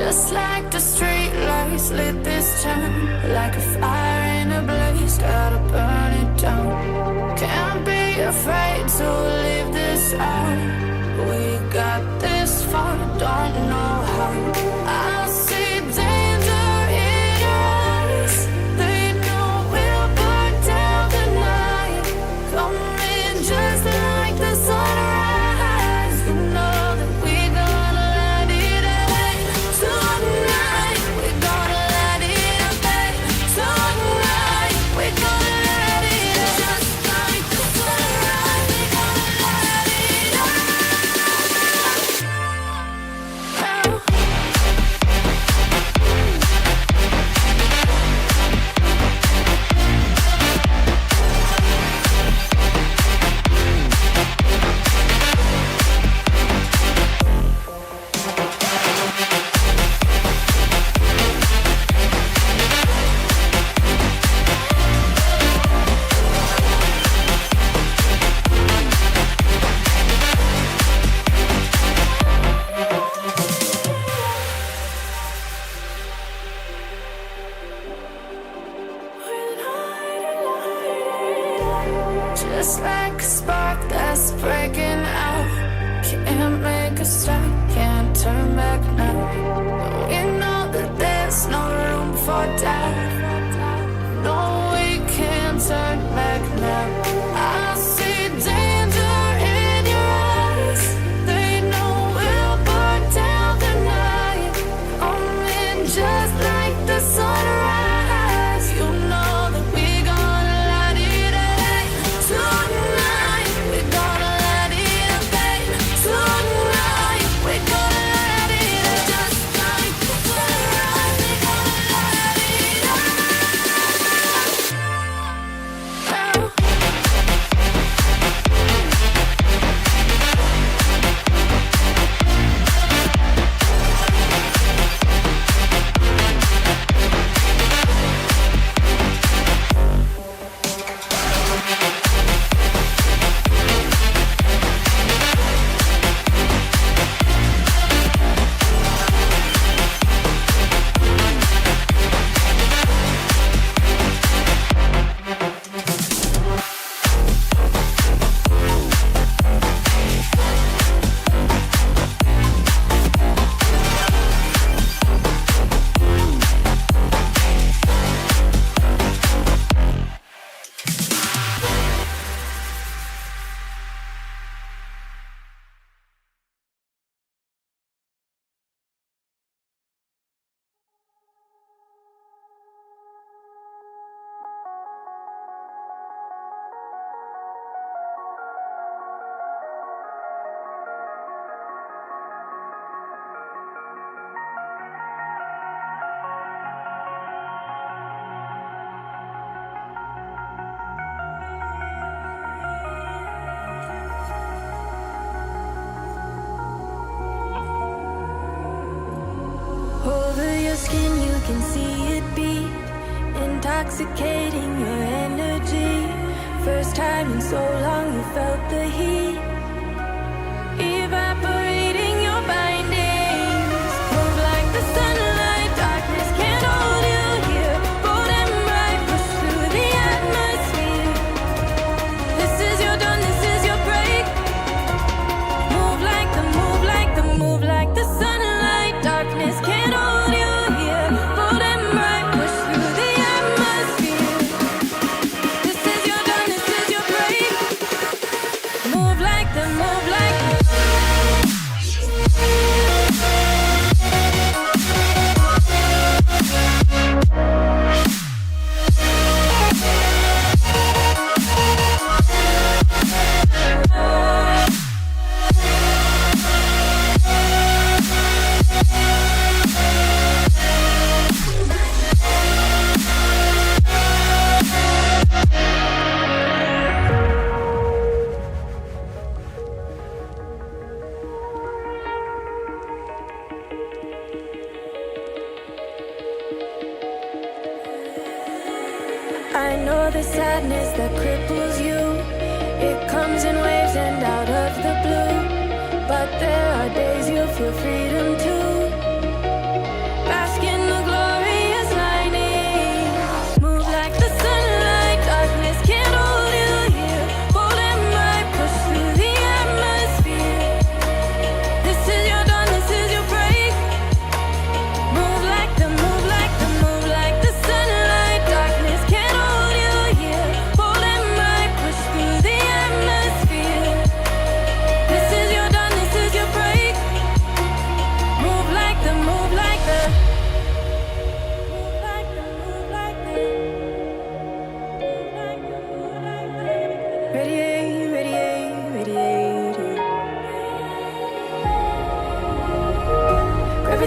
Just like the street lights lit this town, like a fire in a blaze, gotta burn it down. Can't be afraid to leave this out. We got this far, don't know how. I see danger in your eyes. They know we'll burn down the night. Coming just like the sunrise. You know that we gonna let it out. Tonight, we gonna let it out. Tonight, we gonna let it out. Just like the sunrise, we gonna let it out. Just like a spark that's breaking out. Can't make a stop, can't turn back now. We know that there's no room for doubt. No, we can't turn back now. I see danger in your eyes. They know we'll burn down the night. Coming just like the sunrise. You know that we gonna let it out. Tonight, we gonna let it out. Tonight, we gonna let it out. Just like the sunrise, we gonna let it out. Over your skin you can see it beat, intoxicating your energy. First time in so long you felt the heat, evaporating your bindings. Move like the sunlight, darkness can't hold you here. Bold and bright, push through the atmosphere. This is your dawn, this is your break. Move like the, move like the, move like the sunlight, darkness can't hold you here. Bold and bright, push through the atmosphere. This is your dawn, this is your break. Move like the, move like the. I know the sadness that cripples you. It comes in waves and out of the blue. But there are days you feel freedom too.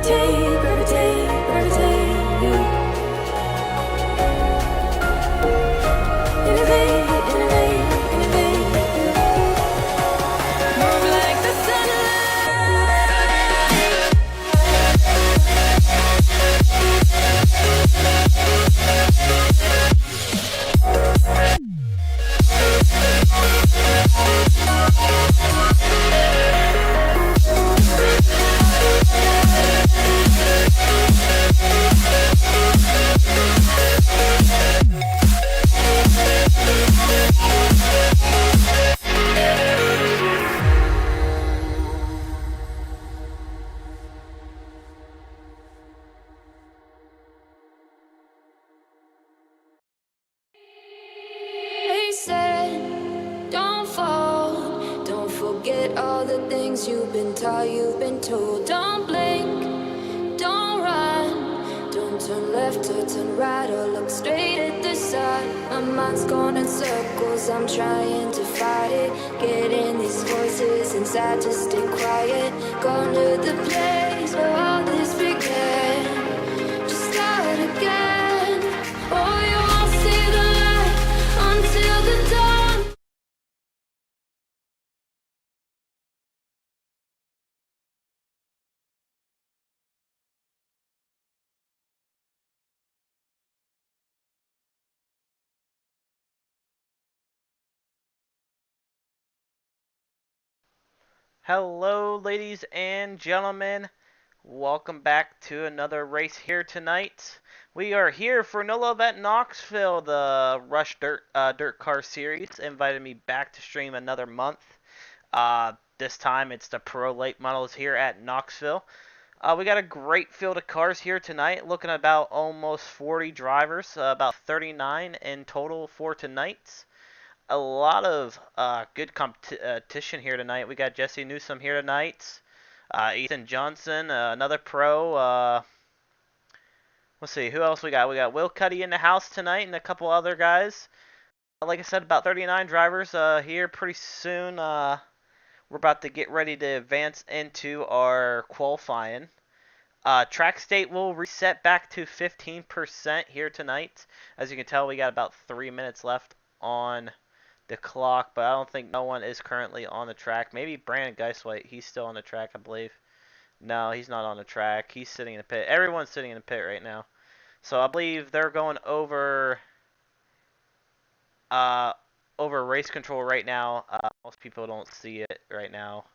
gravitate, gravitate, gravitate. Innovate, innovate, innovate. Move like the They said, don't fall, don't forget all the things you've been taught, you've been told. Don't blink, don't run, don't turn left or turn right or look straight at the sun. My mind's going in circles, I'm trying to fight it. Getting these voices inside to stay quiet. Going to the place where all this began. Just start again. Oh, you won't see the light until the dawn. Hello, ladies and gentlemen. Welcome back to another race here tonight. We are here for No Love at Knoxville, the Rush Dirt Car Series. Invited me back to stream another month. This time it's the Pro Late Models here at Knoxville. We got a great field of cars here tonight, looking at about almost 40 drivers, about 39 in total for tonight. A lot of good competition here tonight. We got Jesse Newsom here tonight. Ethan Johnson, another pro. Let's see, who else we got? We got Will Cuddy in the house tonight and a couple other guys. Like I said, about 39 drivers here pretty soon. We're about to get ready to advance into our qualifying. Track state will reset back to 15% here tonight. As you can tell, we got about 3 minutes left on the clock, but I don't think no one is currently on the track. Maybe Brandon Geiswhite, he's still on the track, I believe. No, he's not on the track. He's sitting in the pit. Everyone's sitting in the pit right now. So I believe they're going uh, over race control right now. Most people don't see it right now.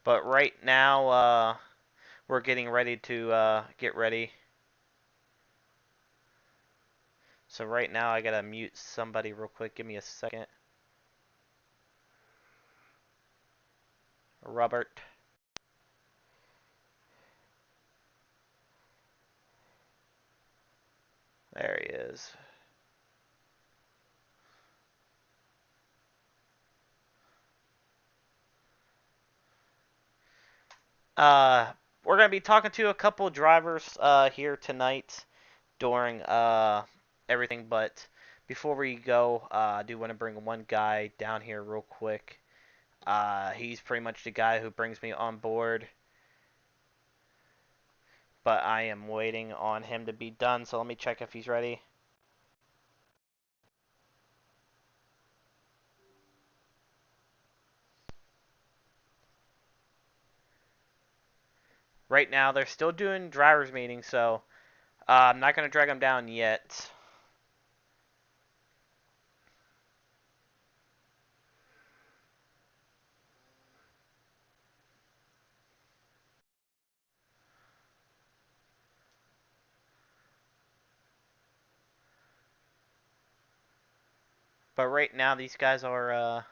But right now, we're getting ready to get ready. So right now, I gotta mute somebody real quick. Give me a second. Robert. There he is. We're gonna be talking to a couple drivers here tonight during everything, but before we go, I do want to bring one guy down here real quick. He's pretty much the guy who brings me on board, but I am waiting on him to be done, so let me check if he's ready. Right now, they're still doing drivers meetings, so I'm not gonna drag him down yet. But right now, these guys are,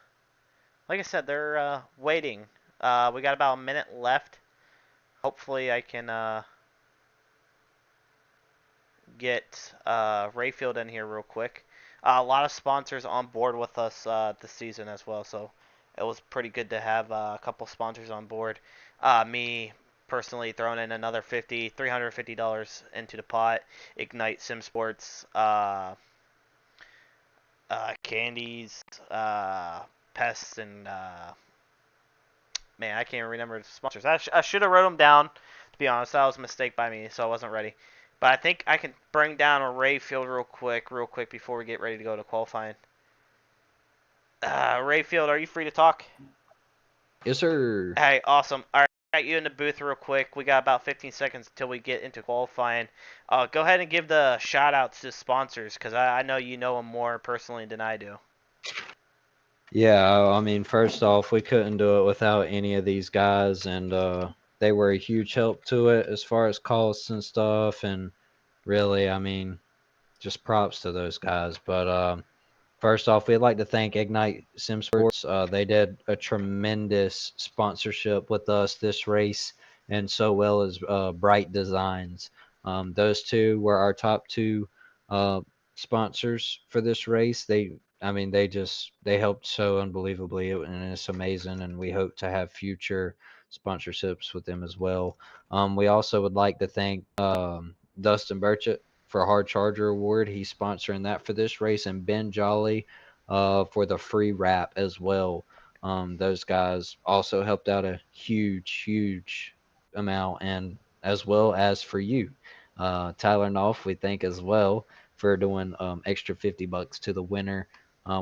like I said, they're waiting. We got about a minute left. Hopefully, I can get Rayfield in here real quick. A lot of sponsors on board with us this season as well, so it was pretty good to have a couple sponsors on board. Me personally throwing in another $350 into the pot. Ignite Sim Sports, Candies, Pests, and man, I can't remember the sponsors. I should have wrote them down. To be honest, that was a mistake by me, so I wasn't ready. But I think I can bring down a Rayfield real quick before we get ready to go to qualifying. Rayfield, are you free to talk? Yes, sir. Hey, awesome. All right, got you in the booth real quick. We got about 15 seconds until we get into qualifying. Go ahead and give the shout outs to sponsors because I know you know them more personally than I do. Yeah, I mean, first off, we couldn't do it without any of these guys, and they were a huge help to it as far as costs and stuff. And really, I mean, just props to those guys. But first off, we'd like to thank Ignite Sim Sports. They did a tremendous sponsorship with us this race, and so well as Bright Designs. Those two were our top two uh, sponsors for this race. I mean, they helped so unbelievably, and it's amazing. And we hope to have future sponsorships with them as well. We also would like to thank Dustin Burchett for a Hard Charger Award. He's sponsoring that for this race, and Ben Jolly for the free wrap as well. Those guys also helped out a huge amount, and as well as for you, Tyler Knopf, we thank as well for doing extra $50 to the winner.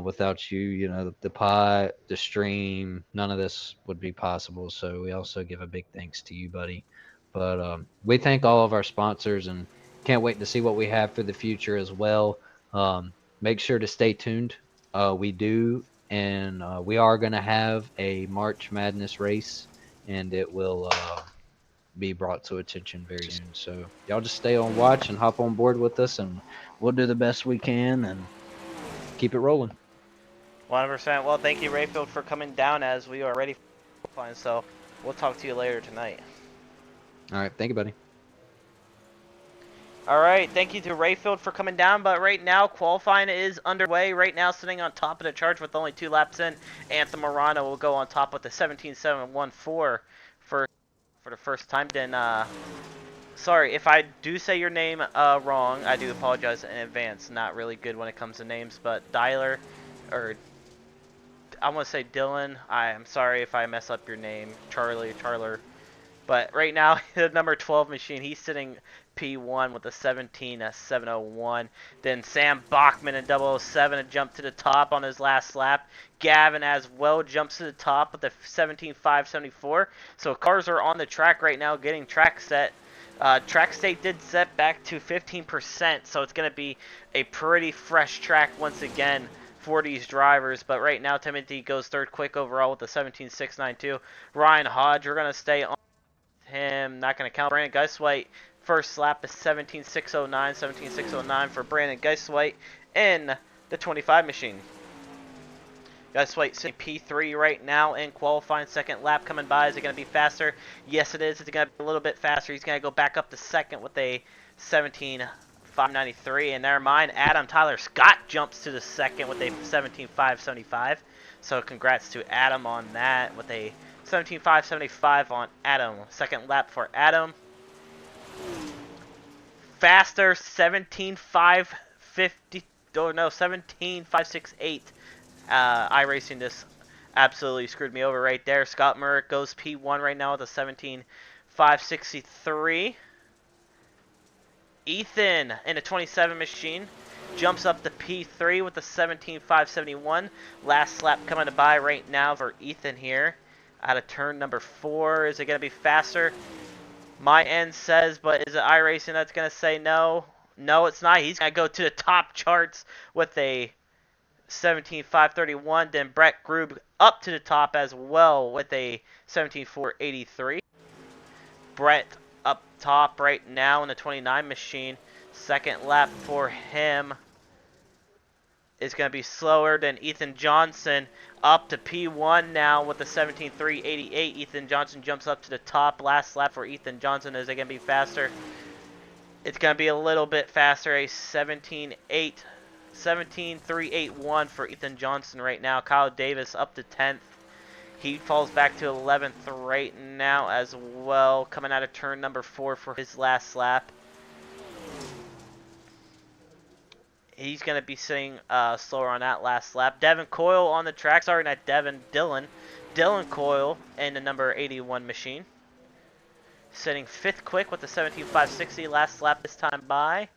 Without you, you know, the pot, the stream, none of this would be possible. So we also give a big thanks to you, buddy. But we thank all of our sponsors and can't wait to see what we have for the future as well. Make sure to stay tuned. We do, and we are going to have a March Madness race, and it will be brought to attention very soon. So y'all just stay on watch and hop on board with us, and we'll do the best we can and keep it rolling. 100%. Well, thank you, Rayfield, for coming down as we are ready for qualifying. So we'll talk to you later tonight. All right, thank you, buddy. All right, thank you to Rayfield for coming down. But right now, qualifying is underway. Right now, sitting on top of the charge with only 2 laps in, Anthem Morano will go on top with the 17.714 for the first time. Then, sorry if I do say your name wrong. I do apologize in advance. Not really good when it comes to names, but Dyler, or I want to say Dylan. I am sorry if I mess up your name, Charler. But right now, the number 12 machine, he's sitting P1 with a 17.701. Then Sam Bachman in 007 jumped to the top on his last lap. Gavin as well jumps to the top with the 17.574. So cars are on the track right now getting track set. Track state did set back to 15%, so it's going to be a pretty fresh track once again for these drivers. But right now, Timothy goes third quick overall with the 17.692. Ryan Hodge, we're going to stay on him, not going to count. Brandon Geiswhite, first lap is 17.609, 17.609 for Brandon Geiswhite in the 25 machine. Geiswhite sitting P3 right now in qualifying. Second lap coming by. Is it going to be faster? Yes, it is. It's going to be a little bit faster. He's going to go back up to second with a 17.593. And never mind, Tyler Scott jumps to the second with a 17.575. So congrats to Adam on that with a 17.575 on Adam. Second lap for Adam. Faster, 17.550. Oh no, 17.568. iRacing just absolutely screwed me over right there. Scott Murrick goes P1 right now with a 17.563. Ethan in a 27 machine jumps up to P3 with a 17.571. Last lap coming by right now for Ethan here. Out of turn number 4. Is it going to be faster? My end says, but is it iRacing that's going to say no? No, it's not. He's going to go to the top charts with a 17.531. Then Brett Grube up to the top as well with a 17.483. Brett up top right now in the 29 machine. Second lap for him is going to be slower than Ethan Johnson, up to P1 now with the 17.388. Ethan Johnson jumps up to the top. Last lap for Ethan Johnson. Is it going to be faster? It's going to be a little bit faster. A 17.381 for Ethan Johnson right now. Kyle Davis up to 10th. He falls back to 11th right now as well, coming out of turn number 4 for his last lap. he's going to be sitting slower on that last lap. Devin Coyle on the track. Sorry, not Devin. Dylan Coyle in the number 81 machine. Sitting 5th quick with the 17.560 last lap this time by.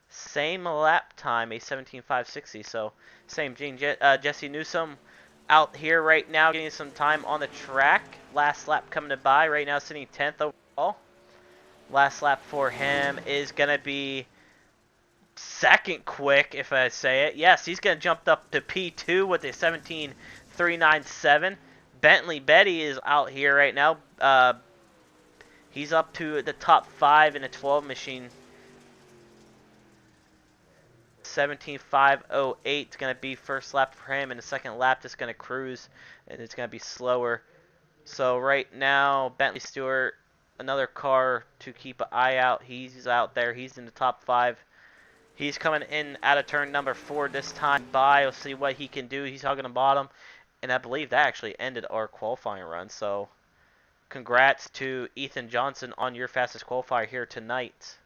Same lap time, a 17.560. So same Jesse Newsom out here right now getting some time on the track. Last lap coming to by right now, sitting 10th overall. Last lap for him is going to be 2nd quick, if I say it. Yes, he's going to jump up to P2 with a 17.397. Bentley Betty is out here right now. He's up to the top 5 in a 12 machine. 17.508 is going to be first lap for him, and the second lap is going to cruise, and it's going to be slower. So right now, Bentley Stewart, another car to keep an eye out. He's out there. He's in the top 5. He's coming in out of turn number 4 this time by. We'll see what he can do. He's hugging the bottom, and I believe that actually ended our qualifying run. So congrats to Ethan Johnson on your fastest qualifier here tonight.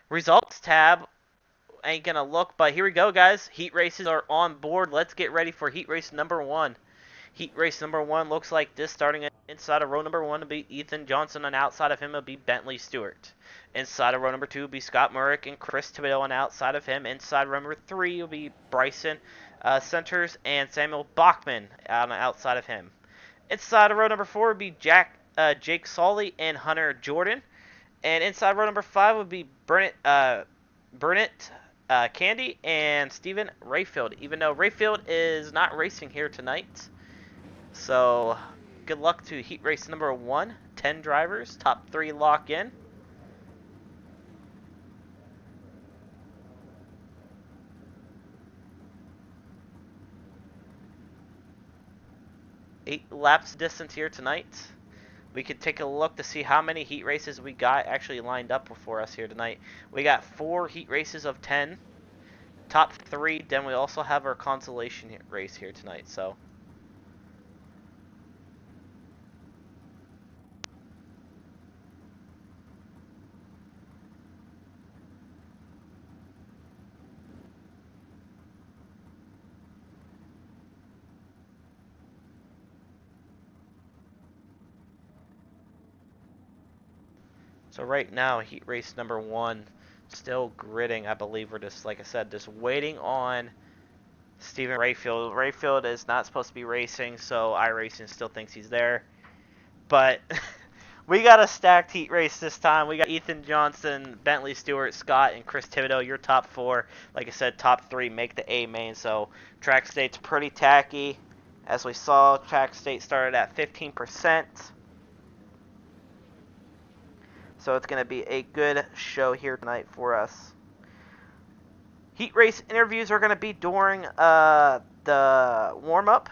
Results tab ain't gonna look, but here we go, guys. Heat races are on board. Let's get ready for heat race number 1. Heat race number 1 looks like this. Starting inside of row number 1 will be Ethan Johnson, and outside of him will be Bentley Stewart. Inside of row number 2 will be Scott Murrick and Chris Thibodeau, and outside of him, inside row number 3 will be Bryson Centers and Samuel Bachman outside of him. Inside of row number 4 will be Jake Solly and Hunter Jordan. And inside row number 5 would be Burnett Candy and Steven Rayfield, even though Rayfield is not racing here tonight. So good luck to heat race number 1. 10 drivers, top 3 lock in. Eight laps distance here tonight. We could take a look to see how many heat races we got actually lined up for us here tonight. We got 4 heat races of 10. Top 3. Then we also have our consolation race here tonight. So right now, heat race number 1, still gridding. I believe we're just, like I said, just waiting on Steven Rayfield. Rayfield is not supposed to be racing, so iRacing still thinks he's there. But we got a stacked heat race this time. We got Ethan Johnson, Bentley Stewart, Scott, and Chris Thibodeau. Your top 4. Like I said, top 3 make the A main. So track state's pretty tacky. As we saw, track state started at 15%. So it's going to be a good show here tonight for us. Heat race interviews are going to be during the warm-up.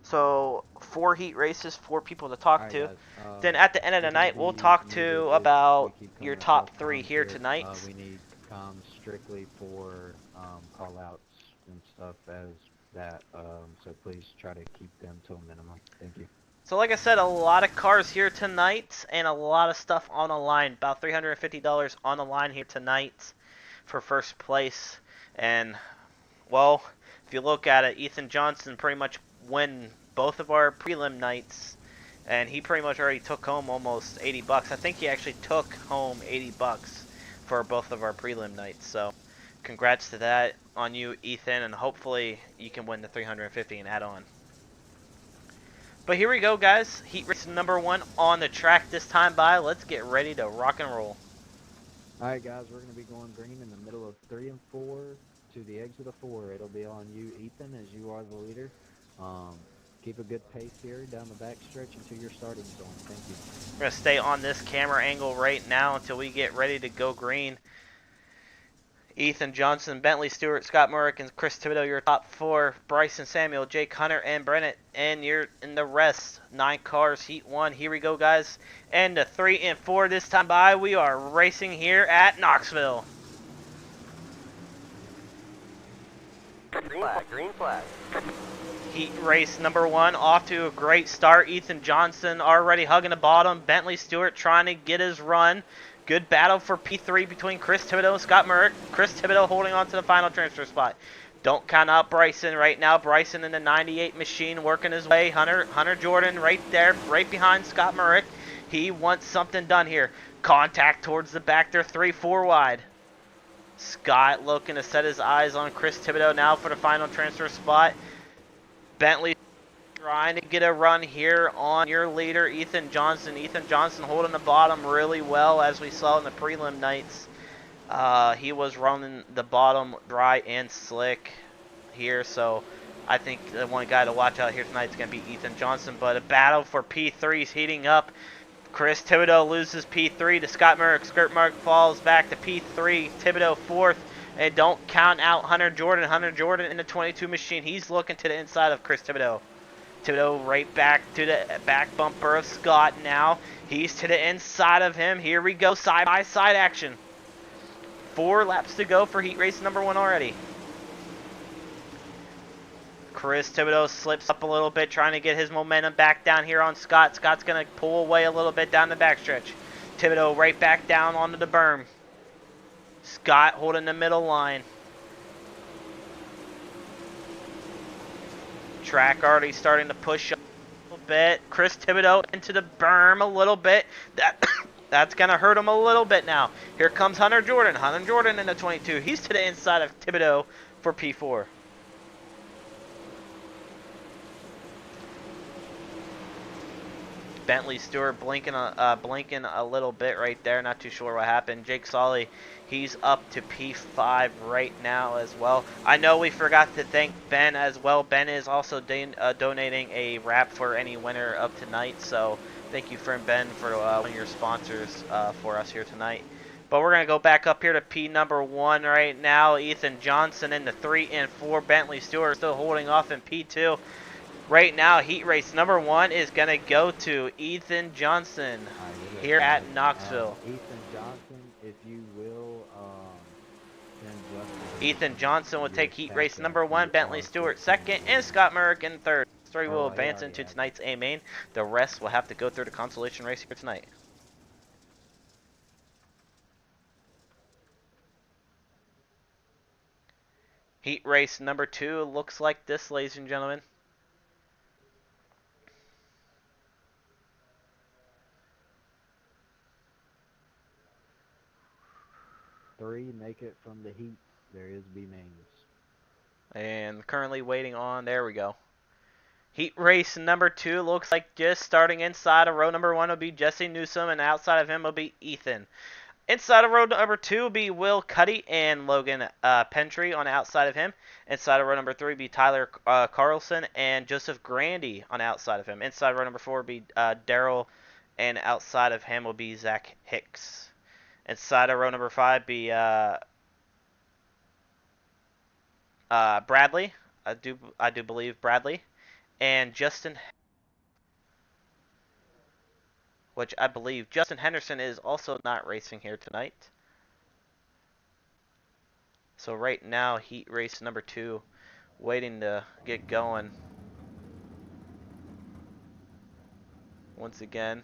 So 4 heat races, 4 people to talk to. Then at the end of the night, we'll talk to about your top 3 here tonight. We need comms strictly for call-outs and stuff as that. So please try to keep them to a minimum. Thank you. So like I said, a lot of cars here tonight and a lot of stuff on the line. About $350 on the line here tonight for first place. And, well, if you look at it, Ethan Johnson pretty much won both of our prelim nights. And he pretty much already took home almost 80 bucks. I think he actually took home 80 bucks for both of our prelim nights. So congrats to that on you, Ethan. And hopefully you can win the 350 and add on. But here we go, guys. Heat race number 1 on the track this time by. Let's get ready to rock and roll. Alright, guys, we're going to be going green in the middle of 3 and 4 to the exit of 4. It'll be on you, Ethan, as you are the leader. Keep a good pace here down the back stretch until your starting zone. Thank you. We're going to stay on this camera angle right now until we get ready to go green. Ethan Johnson, Bentley Stewart, Scott Murrick, and Chris Thibodeau, your top 4. Bryson Samuel, Jake Hunter, and Brennett. And you're in the rest. 9 cars, heat 1. Here we go, guys. And the 3 and 4 this time by. We are racing here at Knoxville. Green flag, green flag. Heat race number 1 off to a great start. Ethan Johnson already hugging the bottom. Bentley Stewart trying to get his run. Good battle for P3 between Chris Thibodeau and Scott Murrick. Chris Thibodeau holding on to the final transfer spot. Don't count out Bryson right now. Bryson in the 98 machine working his way. Hunter Jordan right there, right behind Scott Murrick. He wants something done here. Contact towards the back there, 3-4 wide. Scott looking to set his eyes on Chris Thibodeau now for the final transfer spot. Bentley trying to get a run here on your leader, Ethan Johnson. Ethan Johnson holding the bottom really well, as we saw in the prelim nights. He was running the bottom dry and slick here, so I think the one guy to watch out here tonight is going to be Ethan Johnson. But a battle for P3 is heating up. Chris Thibodeau loses P3 to Scott Murrick. Scott Murrick falls back to P3. Thibodeau fourth. And don't count out Hunter Jordan. Hunter Jordan in the 22 machine. He's looking to the inside of Chris Thibodeau. Thibodeau right back to the back bumper of Scott now. He's to the inside of him. Here we go. Side-by-side action. 4 laps to go for heat race number 1 already. Chris Thibodeau slips up a little bit, trying to get his momentum back down here on Scott. Scott's going to pull away a little bit down the backstretch. Thibodeau right back down onto the berm. Scott holding the middle line. Track already starting to push up a little bit. Chris Thibodeau into the berm a little bit. That's going to hurt him a little bit now. Here comes Hunter Jordan. Hunter Jordan in the 22. He's to the inside of Thibodeau for P4. Bentley Stewart blinking a little bit right there. Not too sure what happened. Jake Solly, he's up to P5 right now as well. I know we forgot to thank Ben as well. Ben is also donating a wrap for any winner of tonight. So thank you for Ben for one of your sponsors for us here tonight. But we're going to go back up here to P number 1 right now. Ethan Johnson in the 3 and 4. Bentley Stewart still holding off in P2. Right now, heat race number 1 is going to go to Ethan Johnson here at Knoxville. Ethan Johnson, if you will, send Justin. Ethan Johnson will take heat race number 1, Bentley Stewart second, and Scott Murrick in third. Story will advance into tonight's A main. The rest will have to go through the consolation race here tonight. Heat race number 2 looks like this, ladies and gentlemen. Three make it from the heat. There is B mains. And currently waiting on, there we go. Heat race number 2 looks like just starting inside of row number 1 will be Jesse Newsom, and outside of him will be Ethan. Inside of row number 2 will be Will Cuddy and Logan Pentry on the outside of him. Inside of row number 3 will be Tyler Carlson and Joseph Grandy on the outside of him. Inside row number 4 will be Daryl, and outside of him will be Zach Hicks. Inside of row number 5 be Bradley. I do believe Bradley. And Justin, which I believe Justin Henderson is also not racing here tonight. So right now, heat race number 2 waiting to get going. Once again.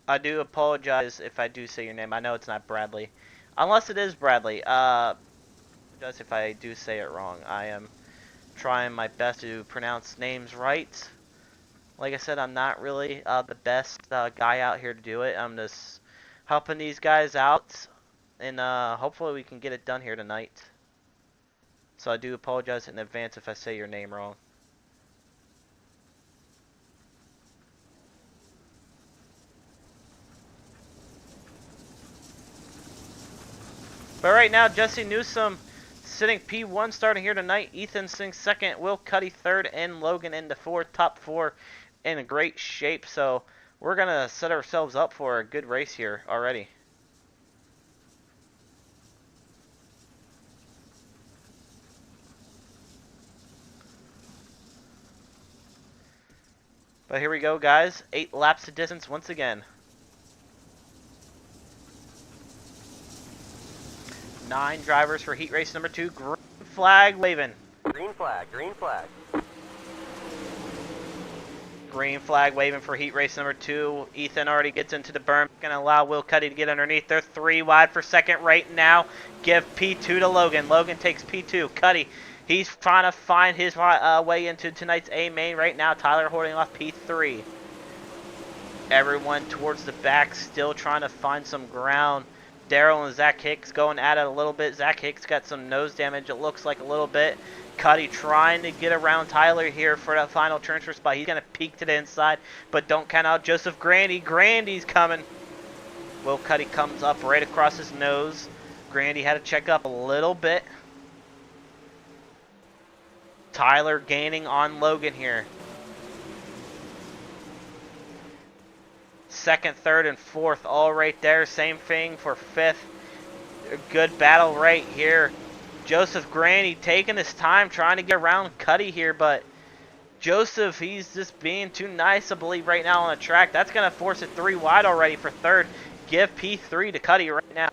I do apologize if I do say your name. I know it's not Bradley. Unless it is Bradley. Just if I do say it wrong. I am trying my best to pronounce names right. Like I said, I'm not really the best guy out here to do it. I'm just helping these guys out. And hopefully we can get it done here tonight. So I do apologize in advance if I say your name wrong. But right now, Jesse Newsom sitting P1 starting here tonight. Ethan sitting second, Will Cuddy third, and Logan into fourth. Top 4 in great shape, so we're going to set ourselves up for a good race here already. But here we go, guys. 8 laps of distance once again. 9 drivers for heat race number 2. Green flag waving. Green flag, green flag. Green flag waving for heat race number 2. Ethan already gets into the berm. Going to allow Will Cuddy to get underneath. They're 3 wide for second right now. Give P2 to Logan. Logan takes P2. Cuddy, he's trying to find his way into tonight's A main right now. Tyler holding off P3. Everyone towards the back still trying to find some ground. Daryl and Zach Hicks going at it a little bit. Zach Hicks got some nose damage, it looks like, a little bit. Cuddy trying to get around Tyler here for that final transfer spot. He's going to peek to the inside, but don't count out Joseph Grandy. Grandy's coming. Will Cuddy comes up right across his nose. Grandy had to check up a little bit. Tyler gaining on Logan here. Second, third, and fourth all right there. Same thing for fifth. A good battle right here. Joseph Grandy taking his time trying to get around Cuddy here, but Joseph, he's just being too nice, I believe, right now on the track. That's going to force it 3 wide already for third. Give P3 to Cuddy right now.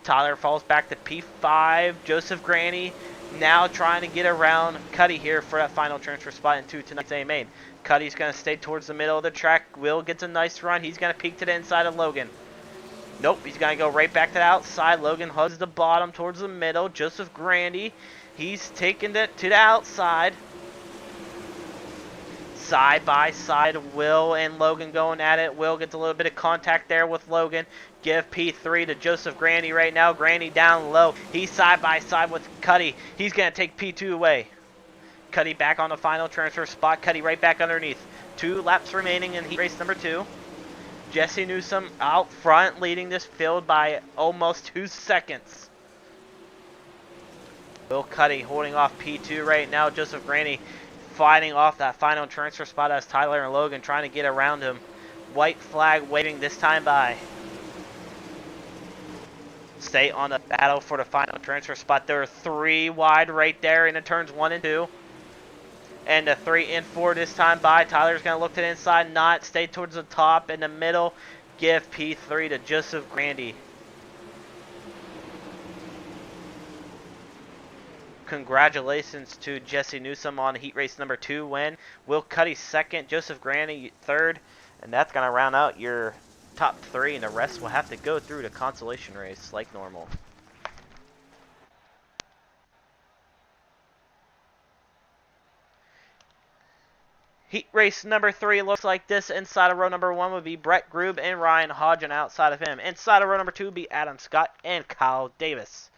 Tyler falls back to P5. Joseph Grandy now trying to get around Cuddy here for that final transfer spot into tonight's A main. Cuddy's going to stay towards the middle of the track. Will gets a nice run. He's going to peek to the inside of Logan. Nope, he's going to go right back to the outside. Logan hugs the bottom towards the middle. Joseph Grandy, he's taking it to the outside. Side by side, Will and Logan going at it. Will gets a little bit of contact there with Logan. Give P3 to Joseph Grandy right now. Grandy down low. He's side by side with Cuddy. He's going to take P2 away. Cuddy back on the final transfer spot. Cuddy right back underneath. 2 laps remaining in heat race number 2. Jesse Newsom out front, leading this field by almost 2 seconds. Will Cuddy holding off P2 right now. Joseph Grandy fighting off that final transfer spot as Tyler and Logan trying to get around him. White flag waving this time by. Stay on the battle for the final transfer spot. There are 3 wide right there in the turns 1 and 2. And a 3 and 4 this time by. Tyler's going to look to the inside, not stay towards the top in the middle. Give P3 to Joseph Grandy. Congratulations to Jesse Newsom on heat race number 2 win. Will Cuddy second, Joseph Grandy third. And that's going to round out your top 3, and the rest will have to go through the consolation race like normal. Heat race number 3 looks like this. Inside of row number 1 would be Brett Grube and Ryan Hodge, and outside of him. Inside of row number 2 would be Adam Scott and Kyle Davis.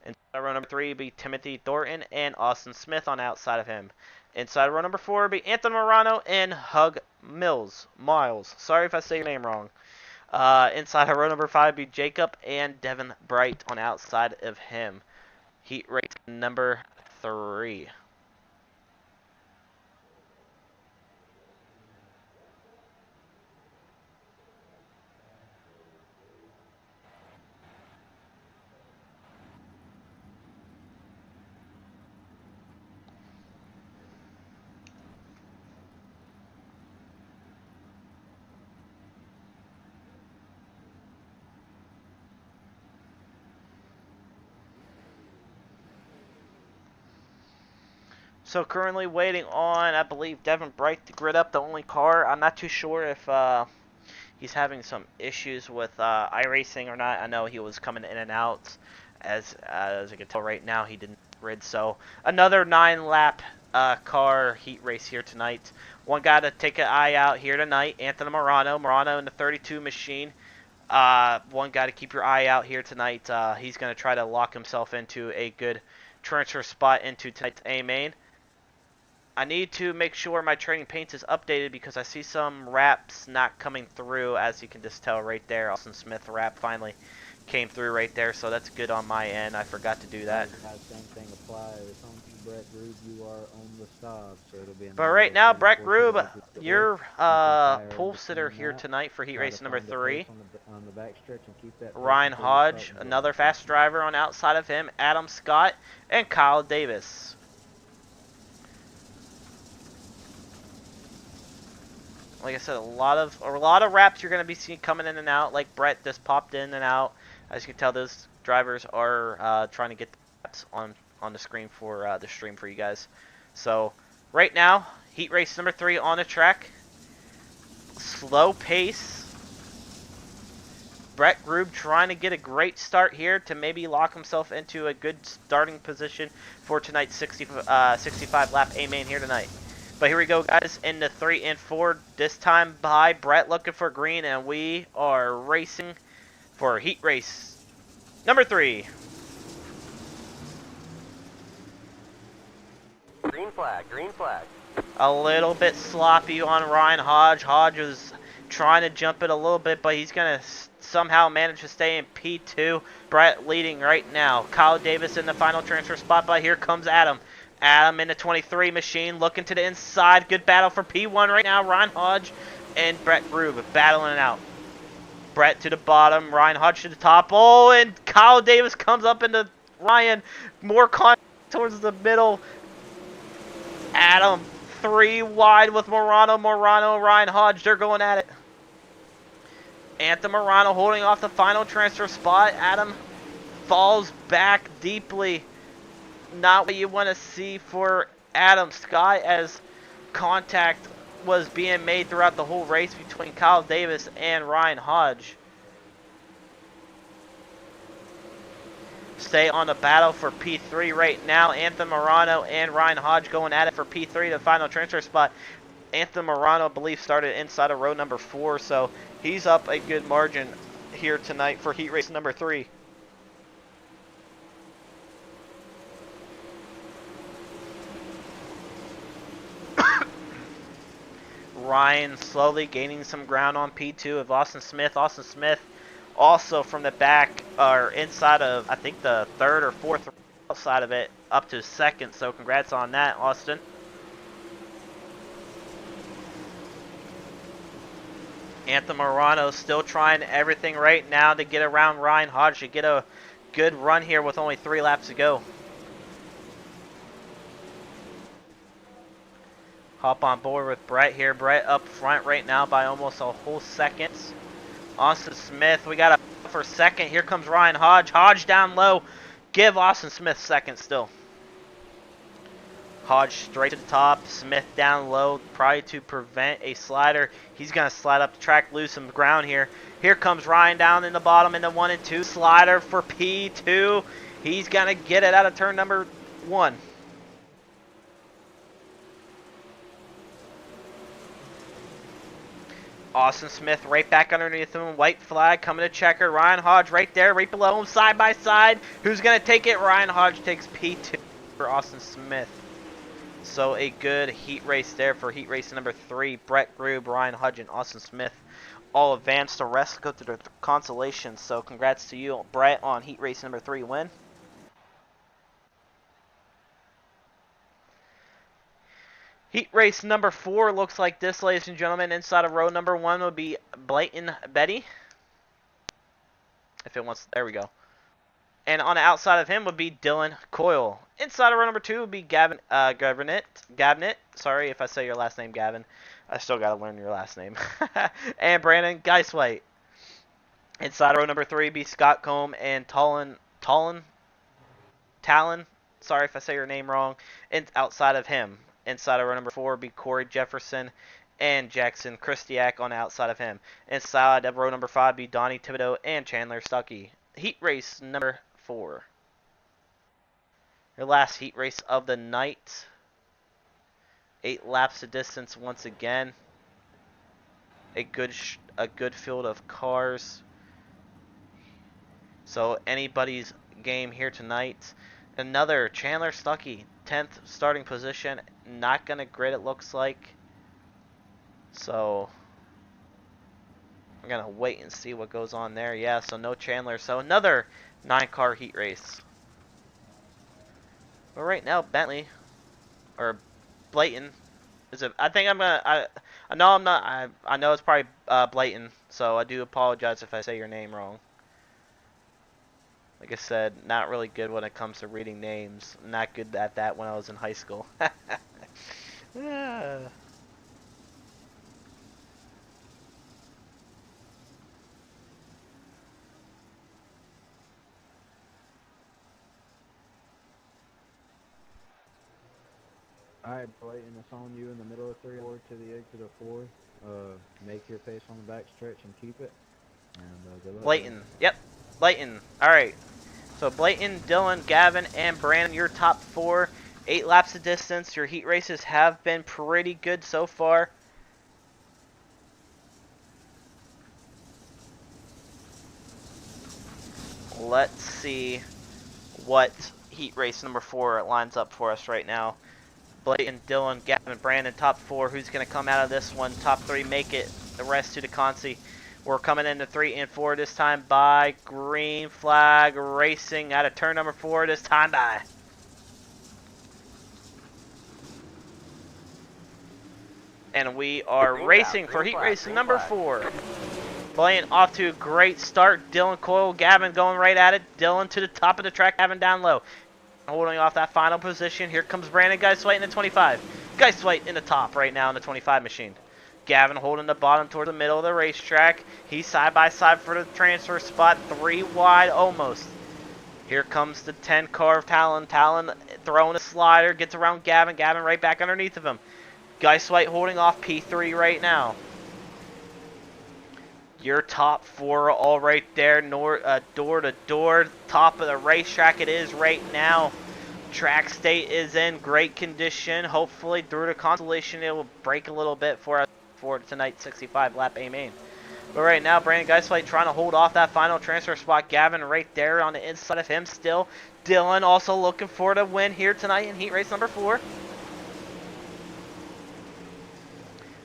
Inside of row number 3 would be Timothy Thornton and Austin Smith on outside of him. Inside of row number 4 would be Anthony Morano and Hug Miles. Sorry if I say your name wrong. Inside of row number 5 would be Jacob and Devin Bright on outside of him. Heat race number 3. So currently waiting on, I believe, Devin Bright to grid up the only car. I'm not too sure if he's having some issues with iRacing or not. I know he was coming in and out. As I can tell right now, he didn't grid. So another 9-lap car heat race here tonight. One guy to take an eye out here tonight, Anthony Morano. Morano in the 32 machine. One guy to keep your eye out here tonight. He's going to try to lock himself into a good transfer spot into tonight's A main. I need to make sure my trading paints is updated because I see some wraps not coming through, as you can just tell right there. Austin Smith wrap finally came through right there, so that's good on my end. I forgot to do that. Same thing apply or something. Brett Groove, you are on the stop, so it'll be a But right now, Brett 9:04 Grube, to the your You can fire in pole sitter between here that. tonight for heat Try to race number find a pace 3. on the back stretch and keep that pace Ryan until you start Hodge, and another join. fast driver on outside of him. Adam Scott and Kyle Davis. Like I said, a lot of wraps you're going to be seeing coming in and out. Like Brett just popped in and out. As you can tell, those drivers are trying to get the wraps on the screen for the stream for you guys. So right now, heat race number 3 on the track. Slow pace. Brett Grube trying to get a great start here to maybe lock himself into a good starting position for tonight's 65 lap A main here tonight. But here we go, guys, into 3 and 4. This time by Brett looking for green, and we are racing for heat race number 3. Green flag, green flag. A little bit sloppy on Ryan Hodge. Hodge was trying to jump it a little bit, but he's going to somehow manage to stay in P2. Brett leading right now. Kyle Davis in the final transfer spot, but here comes Adam. Adam in the 23 machine, looking to the inside. Good battle for P1 right now. Ryan Hodge and Brett Grube battling it out. Brett to the bottom, Ryan Hodge to the top. Oh, and Kyle Davis comes up into Ryan. More contact towards the middle. Adam 3 wide with Morano, Ryan Hodge. They're going at it. Anthony Morano holding off the final transfer spot. Adam falls back deeply. Not what you want to see for Adam Scott, as contact was being made throughout the whole race between Kyle Davis and Ryan Hodge. Stay on the battle for P3 right now. Anthony Morano and Ryan Hodge going at it for P3, the final transfer spot. Anthony Morano, I believe, started inside of row number 4, so he's up a good margin here tonight for heat race number 3. Ryan slowly gaining some ground on P2 of Austin Smith. Austin Smith also from the back, or inside of, I think, the 3rd or 4th outside of it, up to 2nd. So congrats on that, Austin. Anthony Morano still trying everything right now to get around Ryan Hodge to get a good run here with only 3 laps to go. Hop on board with Brett here. Brett up front right now by almost a whole second. Austin Smith, we got a for 2nd. Here comes Ryan Hodge. Hodge down low. Give Austin Smith 2nd still. Hodge straight to the top. Smith down low, probably to prevent a slider. He's going to slide up the track, lose some ground here. Here comes Ryan down in the bottom in the 1 and 2. Slider for P2. He's going to get it out of turn number 1. Austin Smith right back underneath him. White flag coming to checker. Ryan Hodge right there, right below him, side by side. Who's going to take it? Ryan Hodge takes P2 for Austin Smith. So a good heat race there for heat race number 3. Brett Grube, Ryan Hodge, and Austin Smith all advanced. The rest go to the consolation. So congrats to you, Brett, on heat race number 3 win. Heat race number 4 looks like this, ladies and gentlemen. Inside of row number 1 would be Blayton Betty. If it wants, there we go. And on the outside of him would be Dylan Coyle. Inside of row number 2 would be Gavin Gavnett. Sorry if I say your last name, Gavin. I still got to learn your last name. And Brandon Geiswhite. Inside of row number 3 would be Scott Combe and Talon. Sorry if I say your name wrong. And outside of him. Inside of row number 4 would be Corey Jefferson and Jackson Christiak on the outside of him. Inside of row number 5 would be Donnie Thibodeau and Chandler Stuckey. Heat race number 4. Your last heat race of the night. 8 laps of distance once again. A good field of cars. So anybody's game here tonight. Another Chandler Stuckey, 10th starting position. Not going to grid, it looks like. So I'm going to wait and see what goes on there. Yeah, so no Chandler. So another 9-car heat race. But right now, Bentley or Blayton. Is it? I think I'm gonna. I know I'm not. I know it's probably Blayton. So I do apologize if I say your name wrong. Like I said, not really good when it comes to reading names. Not good at that when I was in high school. Yeah. Alright, Blayton, it's on you in the middle of 3-4 to the exit of 4. Make your pace on the back stretch and keep it. And good luck. Blayton. Yep. Blayton. Alright. So Blayton, Dylan, Gavin, and Brandon, your top 4. 8 laps of distance. Your heat races have been pretty good so far. Let's see what heat race number 4 lines up for us right now. Blayton, Dylan, Gavin, Brandon, top 4. Who's going to come out of this one? Top 3 make it. The rest to the consi. We're coming into 3 and 4 this time by green flag racing out of turn number 4 this time by. And we are Green racing flag, for green heat flag, race green number flag. 4. Blayton off to a great start. Dylan Coyle, Gavin going right at it. Dylan to the top of the track, Gavin down low. Holding off that final position. Here comes Brandon Geiswhite in the 25. Geiswhite in the top right now in the 25 machine. Gavin holding the bottom toward the middle of the racetrack. He's side by side for the transfer spot. 3 wide almost. Here comes the 10 car of Talon. Talon throwing a slider. Gets around Gavin. Gavin right back underneath of him. Geiswhite holding off P3 right now. Your top 4 all right there, door to door, top of the racetrack it is right now. Track state is in great condition. Hopefully through the consolation it will break a little bit for us for tonight's 65 lap A main. But right now Brandon Geiswhite trying to hold off that final transfer spot. Gavin right there on the inside of him still. Dylan also looking for the win here tonight in heat race number 4.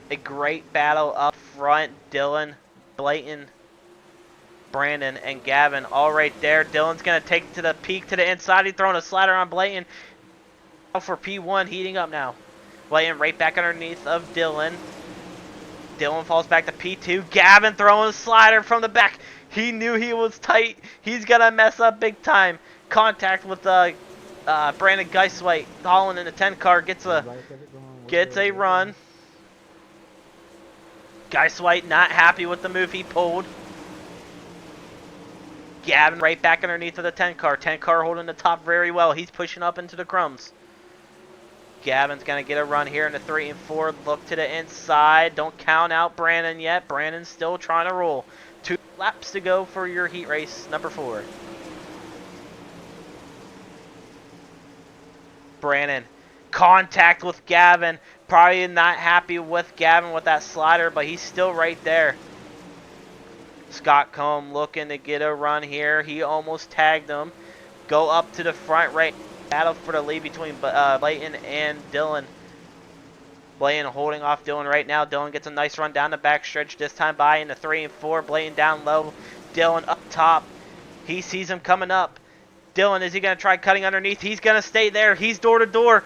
A great battle up front. Dylan, Blayton, Brandon, and Gavin all right there. Dylan's going to take it to the peak to the inside. He's throwing a slider on Blayton. For P1, heating up now. Blayton right back underneath of Dylan. Dylan falls back to P2. Gavin throwing a slider from the back. He knew he was tight. He's going to mess up big time. Contact with Brandon Geiswhite. Holland in the 10 car gets a run. Geiswhite not happy with the move he pulled. Gavin right back underneath of the 10 car. 10 car holding the top very well. He's pushing up into the crumbs. Gavin's going to get a run here in the 3 and 4. Look to the inside. Don't count out Brandon yet. Brandon's still trying to roll. 2 laps to go for your heat race number 4. Brandon. Contact with Gavin. Probably not happy with Gavin with that slider, but he's still right there. Scott Combe looking to get a run here. He almost tagged him. Go up to the front right. Battle for the lead between Blayton and Dylan. Blayton holding off Dylan right now. Dylan gets a nice run down the back stretch. This time by in the 3 and 4. Blayton down low. Dylan up top. He sees him coming up. Dylan, is he going to try cutting underneath? He's going to stay there. He's door to door.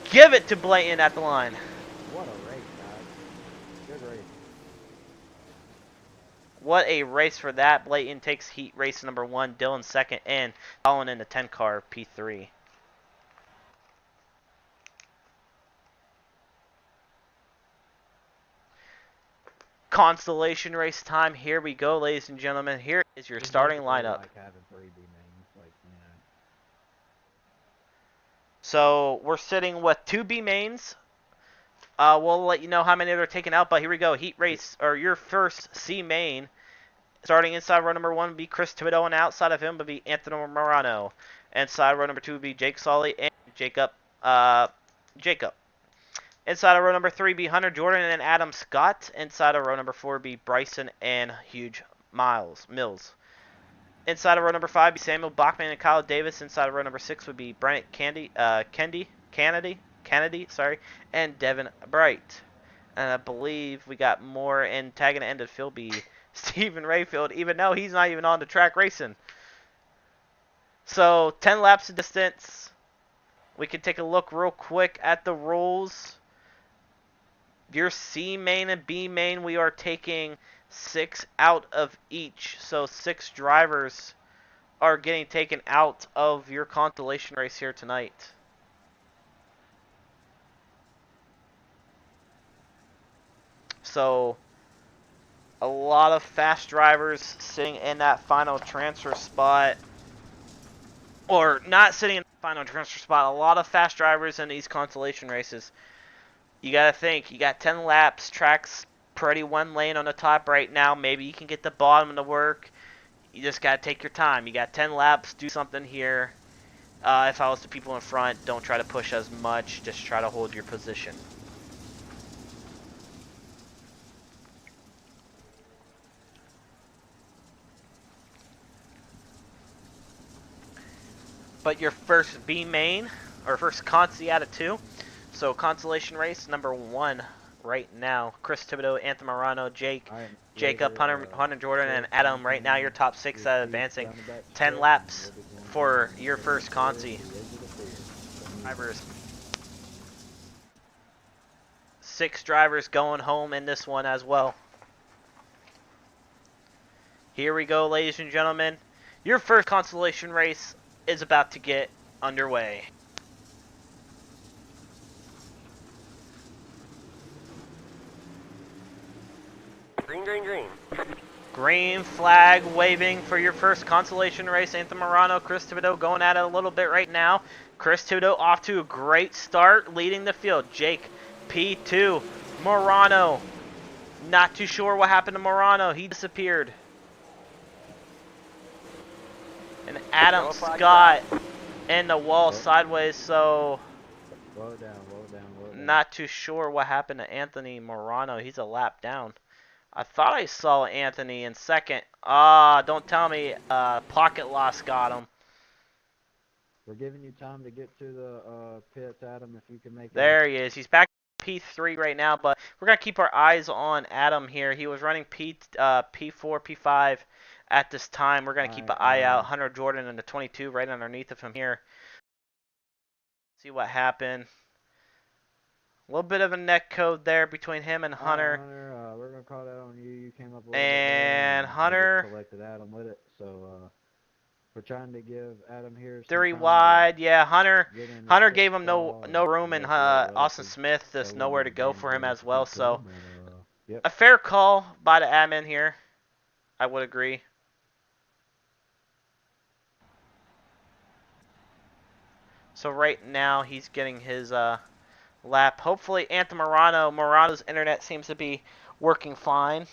Give it to Blayton at the line. What a race, guys. Good race. What a race for that. Blayton takes heat race number 1. Dylan second, and Colin in the 10 car P3. Constellation race time. Here we go, ladies and gentlemen. Here is your starting lineup. Like having 3 B mains, like, you know. So we're sitting with 2 B mains. We'll let you know how many they're taking out, but here we go. Heat race, or your first C main. Starting inside row number 1 would be Chris Thibodeau, and outside of him would be Anthony Morano. Inside row number 2 would be Jake Solly and Jacob. Inside of row number 3 would be Hunter Jordan and Adam Scott. Inside of row number 4 would be Bryson and Hugh Mills. Inside of row number 5 would be Samuel Bachman and Kyle Davis. Inside of row number 6 would be Brent Kennedy, and Devin Bright. And I believe we got more in tagging the end of the field be Stephen Rayfield, even though he's not even on the track racing. So 10 laps of distance. we can take a look real quick at the rules. Your C main and B main, we are taking 6 out of each. So 6 drivers are getting taken out of your consolation race here tonight. So a lot of fast drivers sitting in that final transfer spot. Or not sitting in the final transfer spot. A lot of fast drivers in these consolation races. You got to think, you got 10 laps, track's pretty one lane on the top right now. Maybe you can get the bottom to work. You just got to take your time. You got 10 laps, do something here. If I was the people in front, don't try to push as much. Just try to hold your position. But your first B main, or first consi out of 2. So consolation race number 1 right now. Chris Thibodeau, Anthony Morano, Jake, Jacob, Hunter Jordan, and Adam. Right now, your top 6 advancing. 10 laps for your first consi. Drivers. 6 drivers going home in this one as well. Here we go, ladies and gentlemen. Your first consolation race is about to get underway. Green, green, green. Green flag waving for your first consolation race. Anthony Morano, Chris Thibodeau going at it a little bit right now. Chris Thibodeau off to a great start, leading the field. Jake, P2. Morano, not too sure what happened to Morano. He disappeared. And Adam Scott in the wall sideways, so Slow it down, slow it down, slow it down. not too sure what happened to Anthony Morano. He's a lap down. I thought I saw Anthony in second. Don't tell me pocket loss got him. We're giving you time to get to the pits, Adam, if you can make it. There he is. He's back P3 right now, but we're going to keep our eyes on Adam here. He was running P4, P5 at this time. We're going to keep an eye out. Hunter Jordan in the 22 right underneath of him here. See what happened. A little bit of a neck code there between him and Hunter. Hunter, we're going to call that on you. You came up a little And bit Hunter collected Adam with it, so we're trying to give Adam here some 3 time wide. Yeah, Hunter to get in Hunter the gave him no room, and make the right Austin races. Smith there's So nowhere to go gain for him some as well. So momentum and, yep. a fair call by the admin here. I would agree. So right now he's getting his lap. Hopefully Anthony Morano's internet seems to be working fine.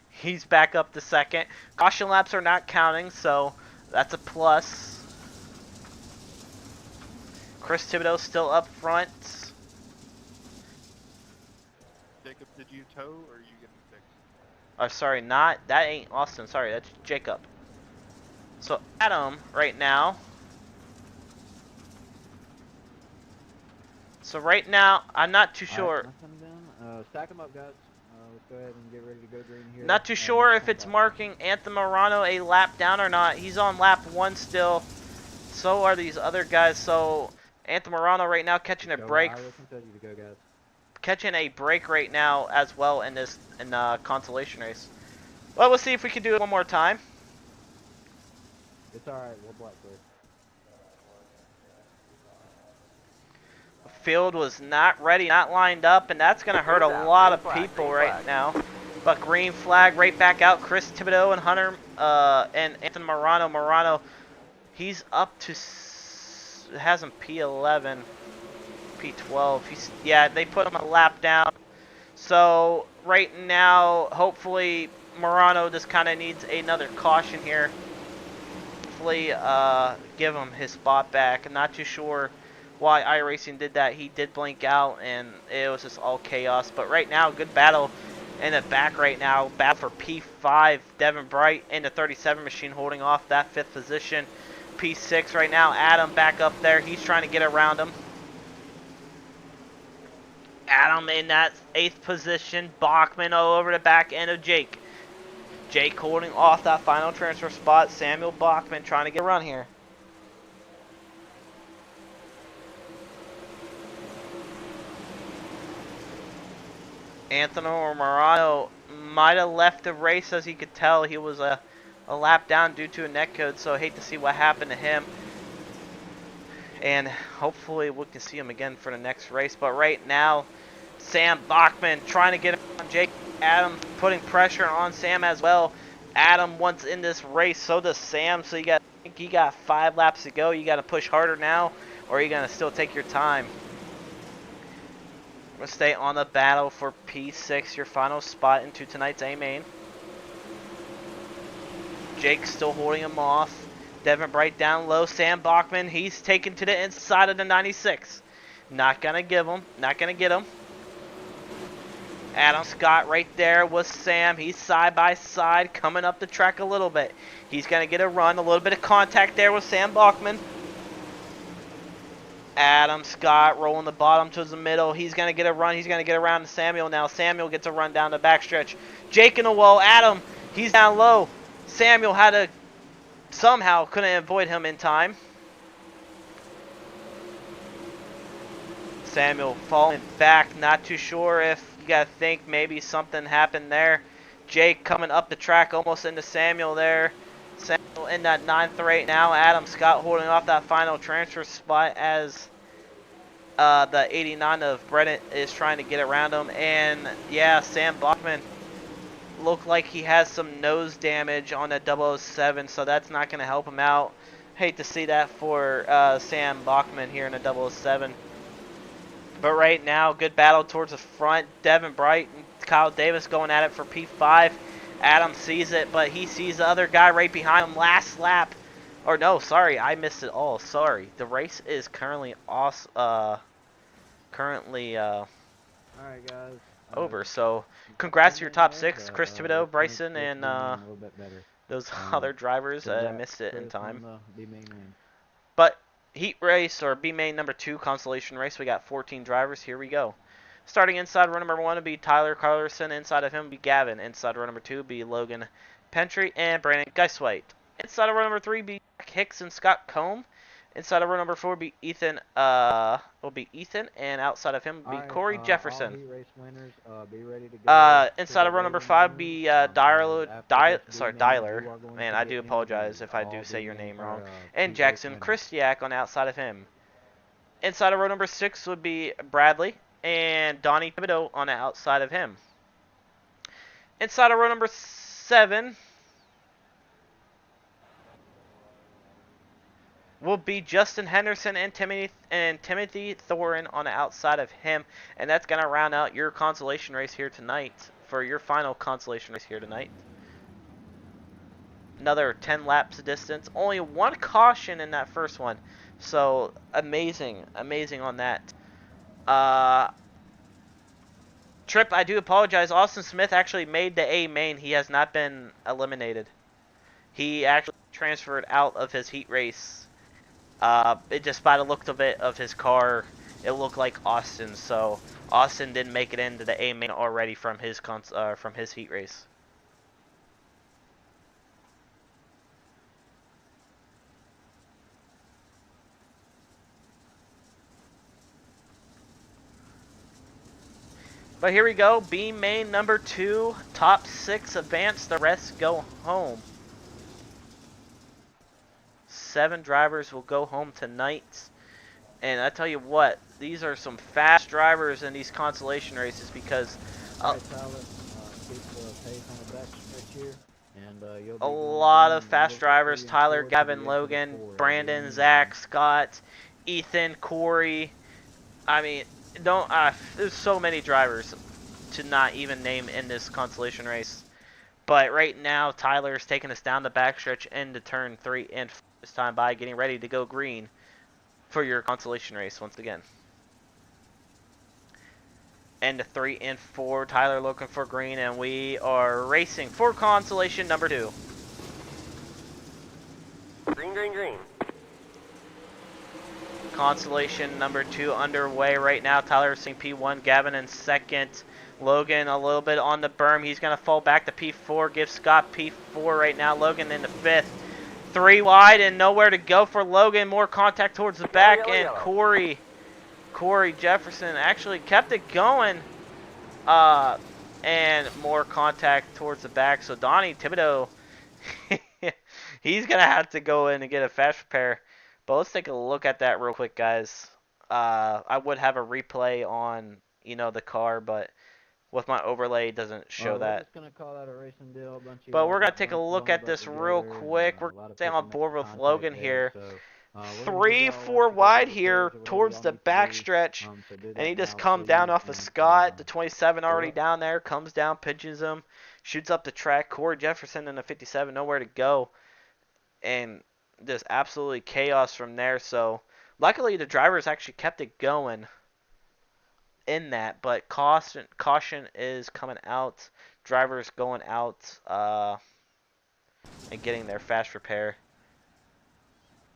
He's back up to second. Caution laps are not counting, so that's a plus. Chris Thibodeau still up front. Jacob, did you tow or are you getting fixed? Oh, sorry, that ain't Austin. Sorry, that's Jacob. So Adam right now. So right now, I'm not too sure. Stack them up, guys. Let's go ahead and get ready to go green here. Not too sure if it's marking Anthony Morano a lap down or not. He's on lap 1 still. So are these other guys. So Anthony Morano right now catching a break. Catching a break right now as well in this consolation race. Well, we'll see if we can do it one more time. It's alright, we'll black clear. Field was not ready, not lined up, and that's going to hurt a lot of people right now. But green flag right back out. Chris Thibodeau and Hunter and Anthony Morano. Morano, he's up to has him P11, P12. Yeah, they put him a lap down. So right now, hopefully Morano just kind of needs another caution here. Hopefully, give him his spot back. I'm not too sure why iRacing did that. He did blink out, and it was just all chaos. But right now, good battle in the back right now. Battle for P5. Devin Bright in the 37 machine holding off that 5th position. P6 right now. Adam back up there. He's trying to get around him. Adam in that 8th position. Bachman all over the back end of Jake. Jake holding off that final transfer spot. Samuel Bachman trying to get a run here. Anthony Morano might have left the race, as he could tell. He was a lap down due to a netcode, so I hate to see what happened to him. And hopefully we can see him again for the next race. But right now, Sam Bachman trying to get him on Jake. Adam putting pressure on Sam as well. Adam wants in this race, so does Sam. So you got 5 laps to go. You got to push harder now, or are you gonna still take your time? We're gonna stay on the battle for P6, your final spot into tonight's A main. Jake still holding him off. Devin Bright down low. Sam Bachman, he's taken to the inside of the 96. Not gonna give him. Not gonna get him. Adam Scott right there with Sam. He's side by side, coming up the track a little bit. He's going to get a run, a little bit of contact there with Sam Bachman. Adam Scott rolling the bottom towards the middle. He's going to get a run. He's going to get around to Samuel now. Samuel gets a run down the backstretch. Jake in the wall. Adam, he's down low. Samuel had to somehow couldn't avoid him in time. Samuel falling back, not too sure if you gotta think maybe something happened there. Jake coming up the track almost into Samuel there. Samuel in that 9th right now. Adam Scott holding off that final transfer spot as the 89 of Brennan is trying to get around him. And yeah, Sam Bachman looked like he has some nose damage on that 007, so that's not going to help him out. Hate to see that for Sam Bachman here in a 007. But right now, good battle towards the front. Devin Bright and Kyle Davis going at it for P5. Adam sees it, but he sees the other guy right behind him. Last lap. Or no, sorry, I missed it all. Sorry. The race is currently Alright, guys. over. So, congrats to your top 6. Chris Thibodeau, Bryson, and those other drivers. I missed it in time. But heat race, or B main number 2, consolation race, we got 14 drivers. Here we go. Starting inside row number 1 will be Tyler Carlerson. Inside of him will be Gavin. Inside row number 2 will be Logan Pentry and Brandon Geiswhite. Inside of row number 3 will be Jack Hicks and Scott Combe. Inside of row number 4 will be Ethan. And outside of him will be Corey Jefferson. All heat race winners, be ready to go Inside of row number 5 will be Dyler. Man, I do apologize if I do say your name wrong. And Jackson Christiak on the outside of him. Inside of row number 6 would be Bradley and Donnie Thibodeau on the outside of him. Inside of row number 7 will be Justin Henderson and Timothy Thorin on the outside of him. And that's going to round out your consolation race here tonight, for your final consolation race here tonight. Another 10 laps distance. Only 1 caution in that first one. So, amazing on that. Trip, I do apologize. Austin Smith actually made the A main. He has not been eliminated. He actually transferred out of his heat race. It just by the look of it of his car, it looked like Austin. So Austin didn't make it into the A main already from his heat race. But here we go. B main number 2, top 6 advance. The rest go home. 7 drivers will go home tonight. And I tell you what, these are some fast drivers in these consolation races because Tyler, keep the pace on the back stretch here, and you'll be a going lot down of fast 3 drivers. and Tyler, 4 Gavin, to the Logan, exit 4. Brandon, Zach, Scott, Ethan, Corey. I mean, there's so many drivers to not even name in this consolation race. But right now, Tyler's taking us down the backstretch into turn 3 and 4 this time by, getting ready to go green for your consolation race once again. Into 3 and 4, Tyler looking for green, and we are racing for consolation number 2. Green, green, green. Consolation number 2 underway right now. Tyler racing P1, Gavin in second. Logan a little bit on the berm. He's going to fall back to P4. Give Scott P4 right now. Logan in the 5th. 3 wide and nowhere to go for Logan. More contact towards the back. Yellow, And yellow. Corey Jefferson actually kept it going. And more contact towards the back. So Donnie Thibodeau, he's going to have to go in and get a fast repair. But let's take a look at that real quick, guys. I would have a replay on, the car, but with my overlay, it doesn't show We're that. just gonna call that a racing deal. A bunch of But y'all we're going to got take a bumped- look bumped at up this real together, and, quick. We're a lot of staying people on board made with contact Logan there, here. so, we're gonna give 3, y'all a 4 lap to go wide down the here stairs or whatever towards y'all the need to back do. stretch. So do And he that just now, comes down please, off of and, Scott. The 27 already yep. down there. Comes down, pitches him. Shoots up the track. Corey Jefferson in the 57. Nowhere to go. And just absolutely chaos from there. So luckily the drivers actually kept it going in that. But caution is coming out. Drivers going out and getting their fast repair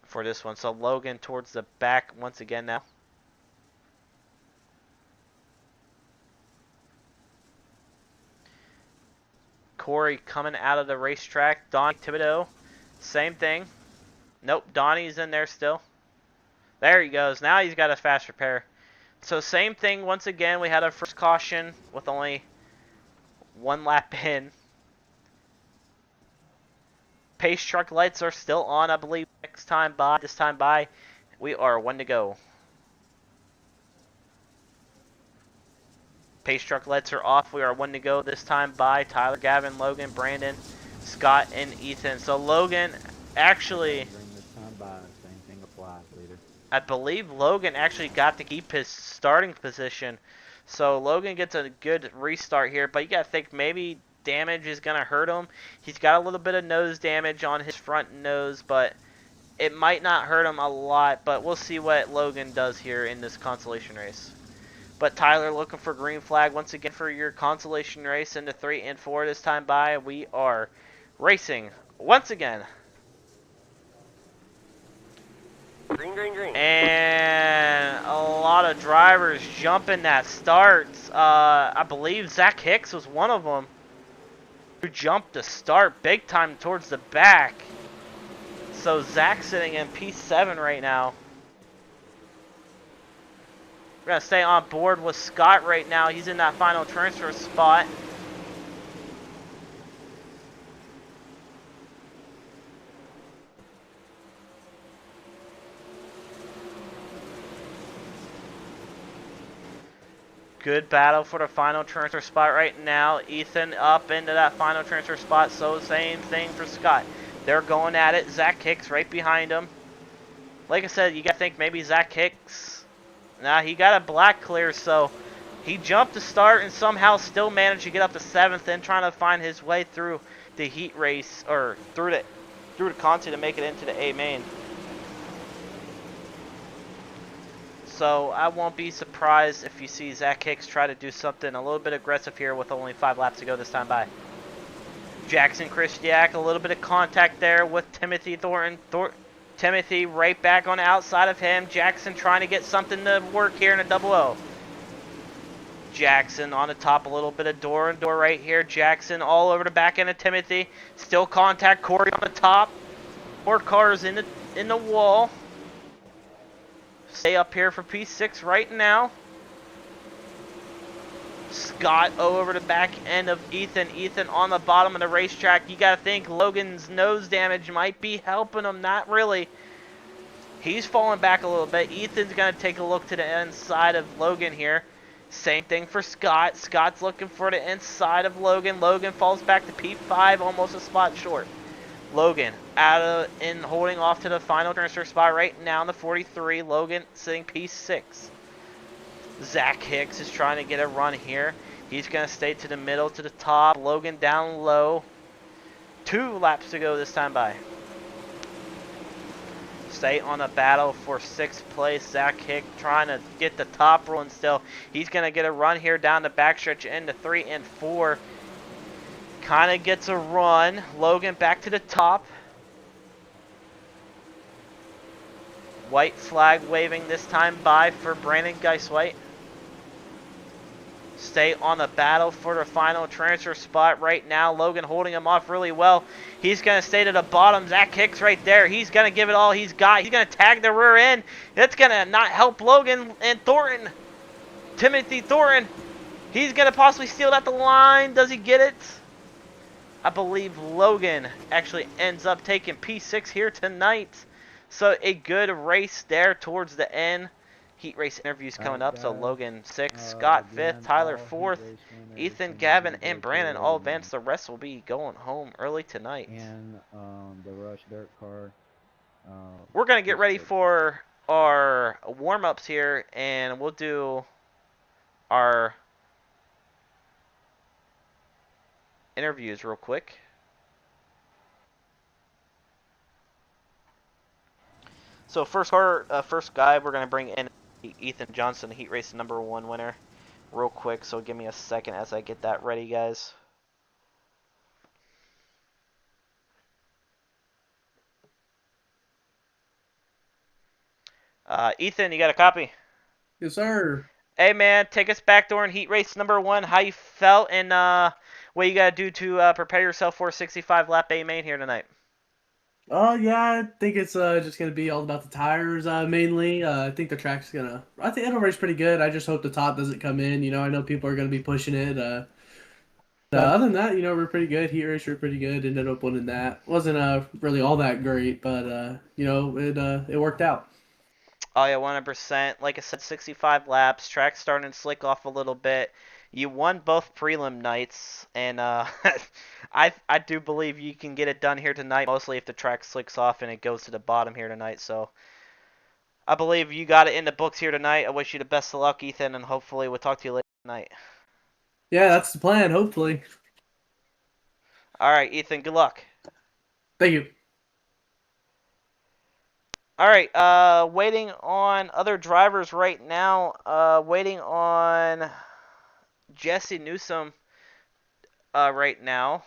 for this one. So Logan towards the back once again now. Corey coming out of the racetrack. Donnie Thibodeau, same thing. Nope, Donnie's in there still. There he goes. Now he's got a fast repair. So same thing once again. We had our first caution with only 1 lap in. Pace truck lights are still on, I believe. This time by, we are 1 to go. Pace truck lights are off. We are 1 to go this time by. Tyler, Gavin, Logan, Brandon, Scott, and Ethan. So Logan actually, Bring this time by. Same thing applies, leader. I believe Logan actually got to keep his starting position. So Logan gets a good restart here. But you got to think maybe damage is going to hurt him. He's got a little bit of nose damage on his front nose, but it might not hurt him a lot. But we'll see what Logan does here in this consolation race. But Tyler looking for green flag once again for your consolation race into 3 and 4 this time by. We are racing once again. Green, green, green. And a lot of drivers jumping that start. I believe Zach Hicks was one of them who jumped the start big time towards the back. So Zach's sitting in P7 right now. We're going to stay on board with Scott right now. He's in that final transfer spot. Good battle for the final transfer spot right now. Ethan up into that final transfer spot. So same thing for Scott. They're going at it. Zach Hicks right behind him. Like I said, you got to think maybe Zach Hicks. Nah, he got a black clear, so he jumped the start and somehow still managed to get up to 7th and trying to find his way through the heat race, or through the Conti to make it into the A main. So I won't be surprised if you see Zach Hicks try to do something a little bit aggressive here with only 5 laps to go this time by. Jackson Christiak, a little bit of contact there with Timothy Thornton. Timothy right back on the outside of him. Jackson trying to get something to work here in a double O. Jackson on the top, a little bit of door and door right here. Jackson all over the back end of Timothy. Still contact. Corey on the top. More cars in the wall. Stay up here for P6 right now. Scott over the back end of Ethan. Ethan on the bottom of the racetrack. You got to think Logan's nose damage might be helping him. Not really. He's falling back a little bit. Ethan's going to take a look to the inside of Logan here. Same thing for Scott. Scott's looking for the inside of Logan. Logan falls back to P5, almost a spot short. Logan holding off to the final transfer spot right now in the 43. Logan sitting P6. Zach Hicks is trying to get a run here. He's going to stay to the middle, to the top. Logan down low. 2 laps to go this time by. Stay on a battle for 6th place. Zach Hicks trying to get the top roll and still. He's going to get a run here down the backstretch into 3 and 4. Kind of gets a run. Logan back to the top. White flag waving this time by for Brandon Geiswhite. Stay on the battle for the final transfer spot right now. Logan holding him off really well. He's going to stay to the bottom. Zach Hicks right there. He's going to give it all he's got. He's going to tag the rear end. That's going to not help Logan and Thornton. Timothy Thornton. He's going to possibly steal at the line. Does he get it? I believe Logan actually ends up taking P6 here tonight. So a good race there towards the end. Heat race interviews coming up. So Logan 6th, Scott 5th, Tyler 4th, Ethan, Gavin, and Brandon all advanced. The rest will be going home early tonight. And the Rush Dirt car. We're going to get ready for our warm-ups here, and we'll do our interviews real quick. So first guy we're going to bring in Ethan Johnson, heat race #1 winner, real quick. So give me a second as I get that ready, guys. Ethan, you got a copy? Yes, sir. Hey man, take us back during heat race #1. How you felt and what you got to do to prepare yourself for a 65 lap A main here tonight? Yeah, I think it's just gonna be all about the tires mainly. I think the track's gonna. I think it'll race pretty good. I just hope the top doesn't come in. I know people are gonna be pushing it. Other than that, we're pretty good. Heat race, we're pretty good. Ended up winning that. Wasn't really all that great, but it worked out. Oh yeah, 100%. Like I said, 65 laps. Track starting to slick off a little bit. You won both prelim nights, and I do believe you can get it done here tonight. Mostly if the track slicks off and it goes to the bottom here tonight. So I believe you got it in the books here tonight. I wish you the best of luck, Ethan, and hopefully we'll talk to you later tonight. Yeah, that's the plan. Hopefully. All right, Ethan. Good luck. Thank you. All right, waiting on other drivers right now. Waiting on Jesse Newsom right now.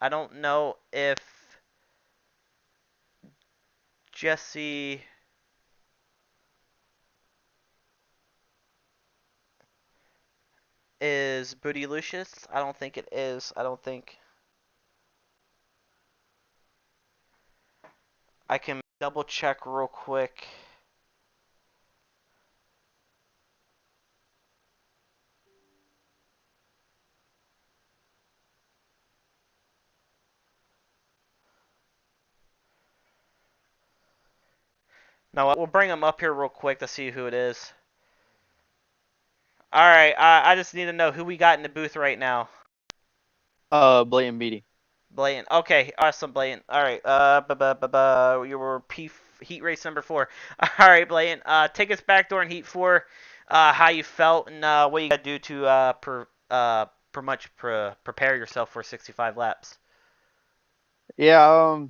I don't know if Jesse is Booty Lucius. I don't think it is. I don't think. I can double check real quick. No, we'll bring him up here real quick to see who it is. All right, I just need to know who we got in the booth right now. Blatant Beatty. Blatant. Okay, awesome, Blatant. All right, you were heat race #4. All right, Blatant. Take us back during heat 4. How you felt and what you got to do to prepare yourself for 65 laps. Yeah,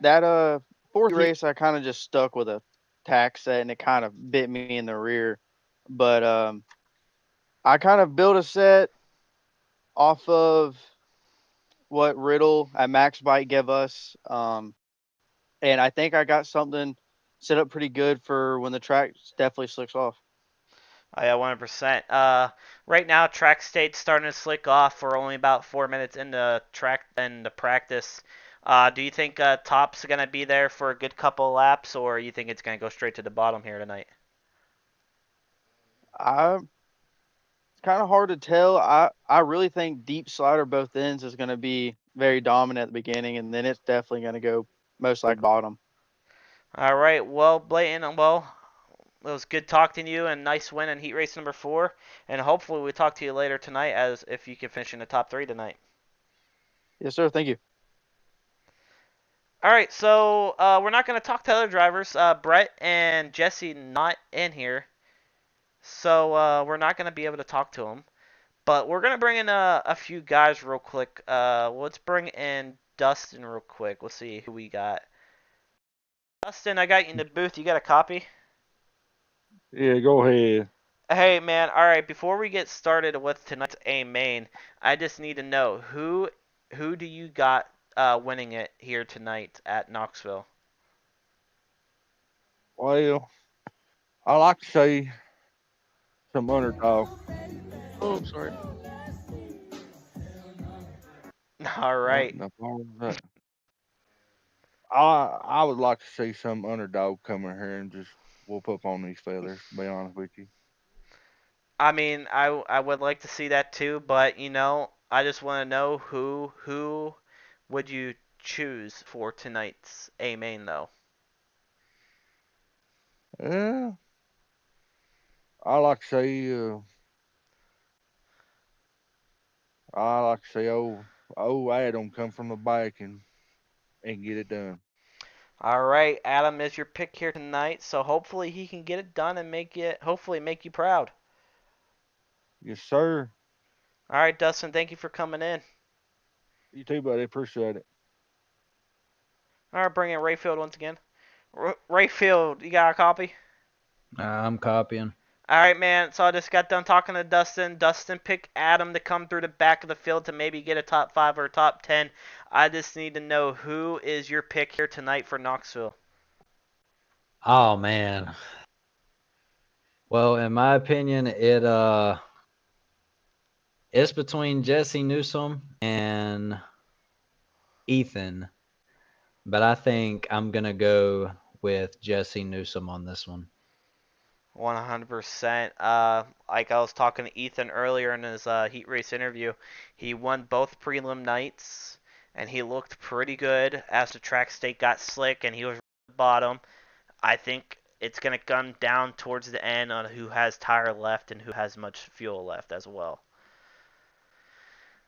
that fourth race I kind of just stuck with a tack set and it kind of bit me in the rear. But I kind of built a set off of what Riddle at Max Bike gave us. And I think I got something set up pretty good for when the track definitely slicks off. Oh, yeah, 100%. Right now, track state's starting to slick off. We're only about 4 minutes into track and the practice. Do you think top's going to be there for a good couple of laps, or you think it's going to go straight to the bottom here tonight? It's kind of hard to tell. I really think deep slider both ends is going to be very dominant at the beginning, and then it's definitely going to go most like bottom. All right. Well, Blatant, well, it was good talking to you, and nice win in heat race #4. And hopefully we talk to you later tonight as if you can finish in the top 3 tonight. Yes, sir. Thank you. All right. So we're not going to talk to other drivers. Brett and Jesse not in here. So we're not going to be able to talk to them. But we're going to bring in a few guys real quick. Let's bring in Dustin real quick. We'll see who we got. Dustin, I got you in the booth. You got a copy? Yeah, go ahead. Hey, man. All right, before we get started with tonight's A main, I just need to know who do you got winning it here tonight at Knoxville? Well, I like to say some underdog. Oh, I'm sorry. All Oh, right. no, what was that? I would like to see some underdog come in here and just whoop up on these fellas. To be honest with you. I mean, I would like to see that too, but I just want to know who would you choose for tonight's A main though. Yeah, I like to see. I like to see old Adam come from the back and get it done. All right, Adam is your pick here tonight, so hopefully he can get it done and hopefully make you proud. Yes, sir. All right, Dustin, thank you for coming in. You too, buddy. Appreciate it. All right, bring in Rayfield once again. Rayfield, you got a copy? I'm copying. All right, man. So I just got done talking to Dustin. Dustin picked Adam to come through the back of the field to maybe get a top 5 or a top 10. I just need to know who is your pick here tonight for Knoxville. Oh man. Well, in my opinion, it's between Jesse Newsom and Ethan, but I think I'm gonna go with Jesse Newsom on this one. 100%. Like I was talking to Ethan earlier in his heat race interview, he won both prelim nights, and he looked pretty good as the track state got slick, and he was at the bottom. I think it's going to come down towards the end on who has tire left and who has much fuel left as well.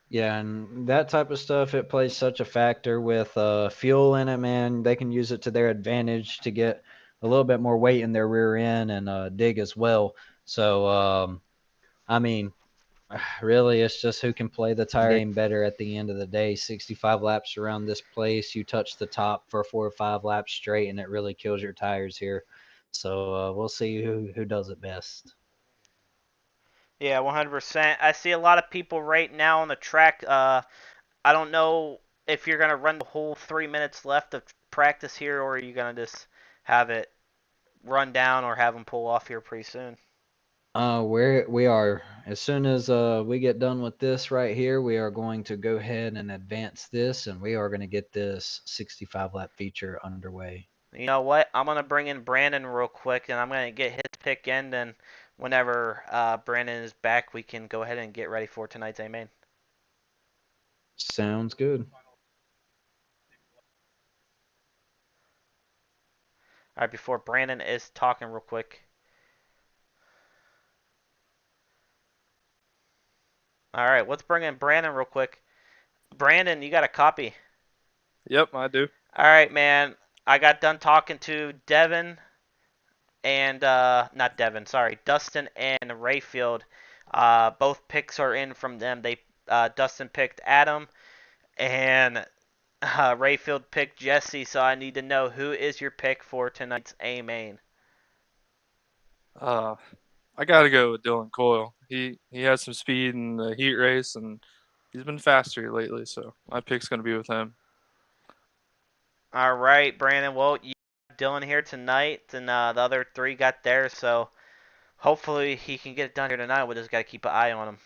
Yeah, and that type of stuff, it plays such a factor with fuel in it, man. They can use it to their advantage to get a little bit more weight in their rear end and dig as well. So, I mean, really, it's just who can play the tire game better at the end of the day. 65 laps around this place, you touch the top for 4 or 5 laps straight, and it really kills your tires here. So we'll see who does it best. Yeah, 100%. I see a lot of people right now on the track. I don't know if you're going to run the whole 3 minutes left of practice here, or are you going to just have it run down or have them pull off here pretty soon? We are, as soon as we get done with this right here, we are going to go ahead and advance this, and we are going to get this 65 lap feature underway. You know what? I'm going to bring in Brandon real quick, and I'm going to get his pick in, and whenever Brandon is back, we can go ahead and get ready for tonight's A main. Sounds good. All right, before Brandon is talking real quick. All right, let's bring in Brandon real quick. Brandon, you got a copy? Yep, I do. All right, man. I got done talking to Devin and not Devin, sorry, Dustin and Rayfield. Both picks are in from them. Dustin picked Adam and Rayfield picked Jesse. So I need to know who is your pick for tonight's A main. I gotta go with Dylan Coyle. He has some speed in the heat race, and he's been faster lately. So my pick's gonna be with him. All right, Brandon. Well, you got Dylan here tonight, and the other three got there. So hopefully he can get it done here tonight. We just got to keep an eye on him.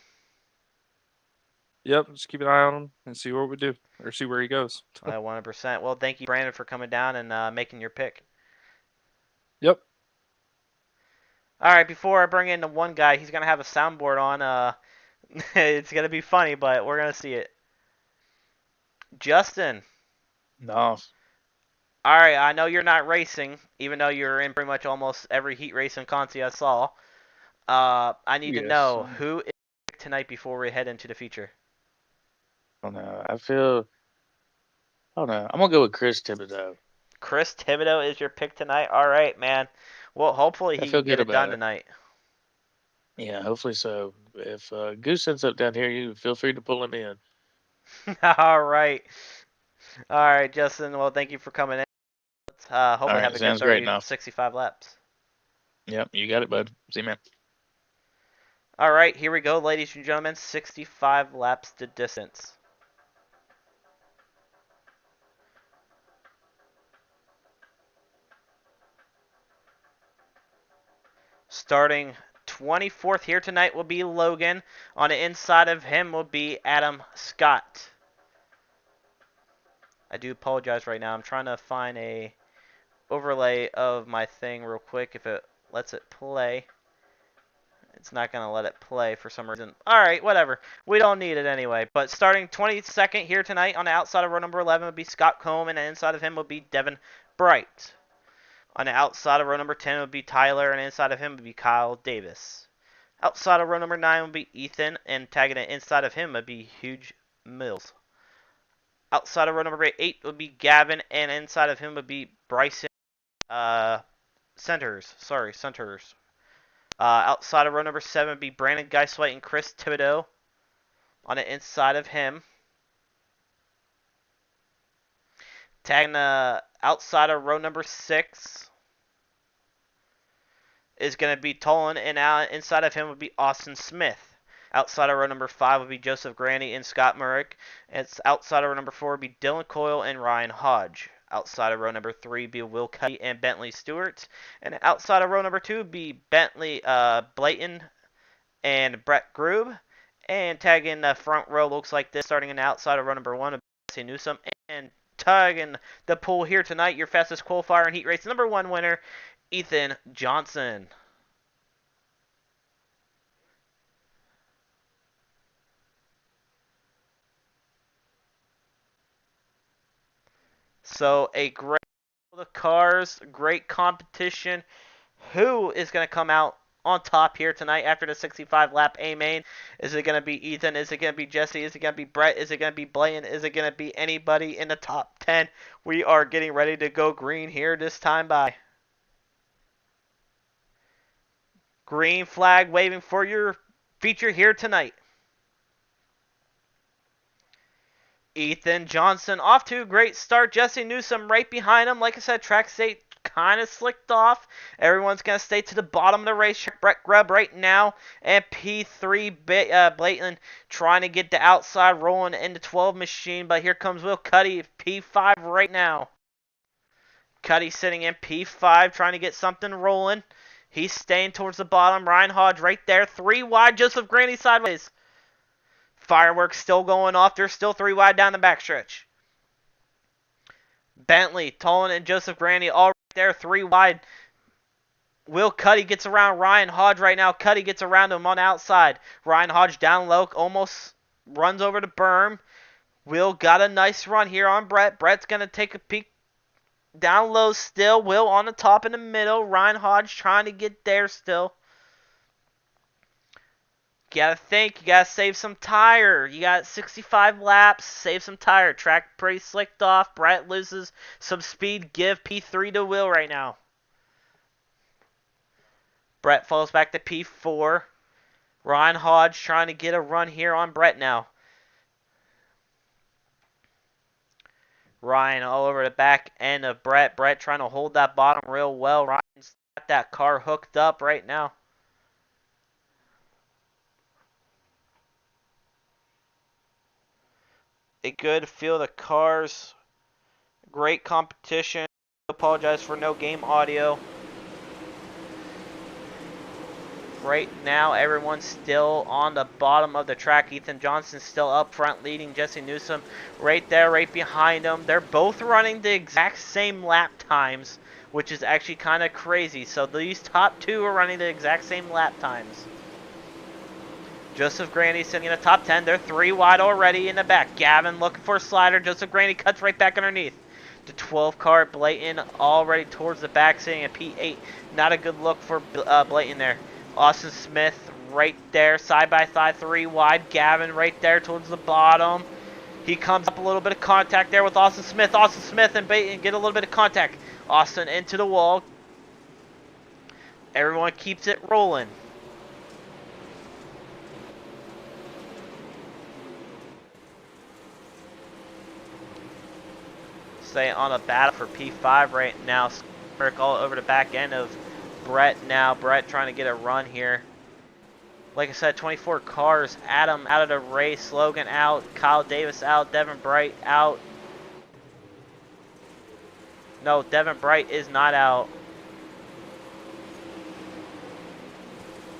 Yep, just keep an eye on him and see what we do, or see where he goes. 100%. Well, thank you, Brandon, for coming down and making your pick. Yep. All right, before I bring in the one guy, he's gonna have a soundboard on. It's gonna be funny, but we're gonna see it. Justin. No. All right, I know you're not racing, even though you're in pretty much almost every heat race in Conti I saw. I need to know who is tonight before we head into the feature. I don't know. I don't know. I'm gonna go with Chris Thibodeau. Chris Thibodeau is your pick tonight. All right, man. Well, hopefully he feel can get good it done about it. tonight. Yeah, hopefully so. If Goose ends up down here, you feel free to pull him in. All right. All right, Justin. Well, thank you for coming in. Hopefully All right, have a good sounds 30 great, Knopf. 65 laps. Yep, you got it, bud. See you, man. All right, here we go, ladies and gentlemen. 65 laps to distance. Starting 24th here tonight will be Logan. On the inside of him will be Adam Scott. I do apologize right now. I'm trying to find a overlay of my thing real quick if it lets it play. It's not going to let it play for some reason. Alright, whatever. We don't need it anyway. But starting 22nd here tonight on the outside of row number 11 would be Scott Combe, and the inside of him would be Devin Bright. On the outside of row number 10 would be Tyler, and inside of him would be Kyle Davis. Outside of row number 9 would be Ethan, and tagging it inside of him would be Hugh Mills. Outside of row number 8 would be Gavin, and inside of him would be Bryson Centers. Outside of row number 7 would be Brandon Geiswhite and Chris Thibodeau. On the inside of him. Tagging outside of row number 6 is going to be Tolan, and inside of him would be Austin Smith. Outside of row number 5 would be Joseph Grandy and Scott Murrick. It's outside of row number 4 would be Dylan Coyle and Ryan Hodge. Outside of row number 3 would be Will Cuddy and Bentley Stewart. And outside of row number 2 would be Bentley Blayton and Brett Grube. And tagging the front row looks like this, starting in the outside of row number 1 would be Jesse Newsom. And tagging the pool here tonight, your fastest qualifier and heat race number 1 winner, Ethan Johnson. So a great the cars, great competition. Who is going to come out on top here tonight after the 65 lap A main? Is it going to be Ethan? Is it going to be Jesse? Is it going to be Brett? Is it going to be Blaine? Is it going to be anybody in the top 10? We are getting ready to go green here this time by. Green flag waving for your feature here tonight. Ethan Johnson off to a great start. Jesse Newsom right behind him. Like I said, track state kind of slicked off. Everyone's going to stay to the bottom of the race. Brett Grubb right now. And P3 Blayton trying to get the outside rolling in the 12 machine. But here comes Will Cuddy, P5 right now. Cuddy sitting in P5 trying to get something rolling. He's staying towards the bottom. Ryan Hodge right there. 3 wide. Joseph Grandy sideways. Fireworks still going off. There's still 3 wide down the backstretch. Bentley, Tolan, and Joseph Grandy all right there. 3 wide. Will Cuddy gets around Ryan Hodge right now. Cuddy gets around him on the outside. Ryan Hodge down low. Almost runs over the berm. Will got a nice run here on Brett. Brett's going to take a peek down low still. Will on the top in the middle. Ryan Hodge trying to get there still. You gotta think, you gotta save some tire. You got 65 laps, save some tire. Track pretty slicked off. Brett loses some speed. Give P3 to Will right now. Brett falls back to P4. Ryan Hodge trying to get a run here on Brett now. Ryan all over the back end of Brett. Brett trying to hold that bottom real well. Ryan's got that car hooked up right now. A good feel of the cars. Great competition. Apologize for no game audio. Right now, everyone's still on the bottom of the track. Ethan Johnson still up front leading Jesse Newsom right there, right behind him. They're both running the exact same lap times, which is actually kind of crazy. So these top 2 are running the exact same lap times. Joseph Grandy sitting in the top 10. They're 3 wide already in the back. Gavin looking for a slider. Joseph Grandy cuts right back underneath. The 12 car, Blayton already towards the back, sitting at P8. Not a good look for Blayton there. Austin Smith right there, side by side, 3 wide. Gavin right there towards the bottom. He comes up a little bit of contact there with Austin Smith. Austin Smith and Blayton get a little bit of contact. Austin into the wall. Everyone keeps it rolling. Stay on a battle for P5 right now. Smirk all over the back end of Brett now. Brett trying to get a run here. Like I said, 24 cars. Adam out of the race. Logan out. Kyle Davis out. Devin Bright out. No, Devin Bright is not out.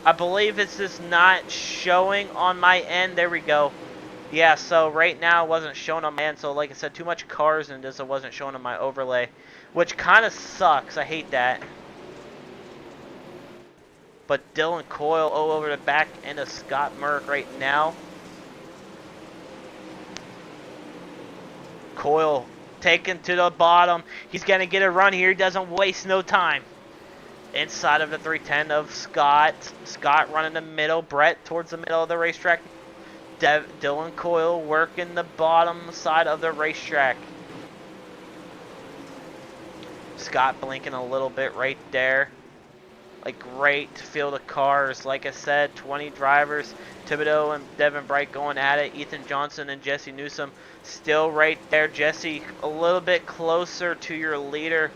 I believe it's just not showing on my end. There we go. Yeah, so right now it wasn't showing on my end. So like I said, too much cars and just it wasn't showing on my overlay, which kind of sucks. I hate that. But Dylan Coyle all over the back end of Scott Merck right now. Coyle taken to the bottom. He's going to get a run here. He doesn't waste no time. Inside of the 310 of Scott. Scott running the middle. Brett towards the middle of the racetrack. Dylan Coyle working the bottom side of the racetrack. Scott blinking a little bit right there. A great field of cars. Like I said, 20 drivers. Thibodeau and Devin Bright going at it. Ethan Johnson and Jesse Newsom still right there. Jesse a little bit closer to your leader.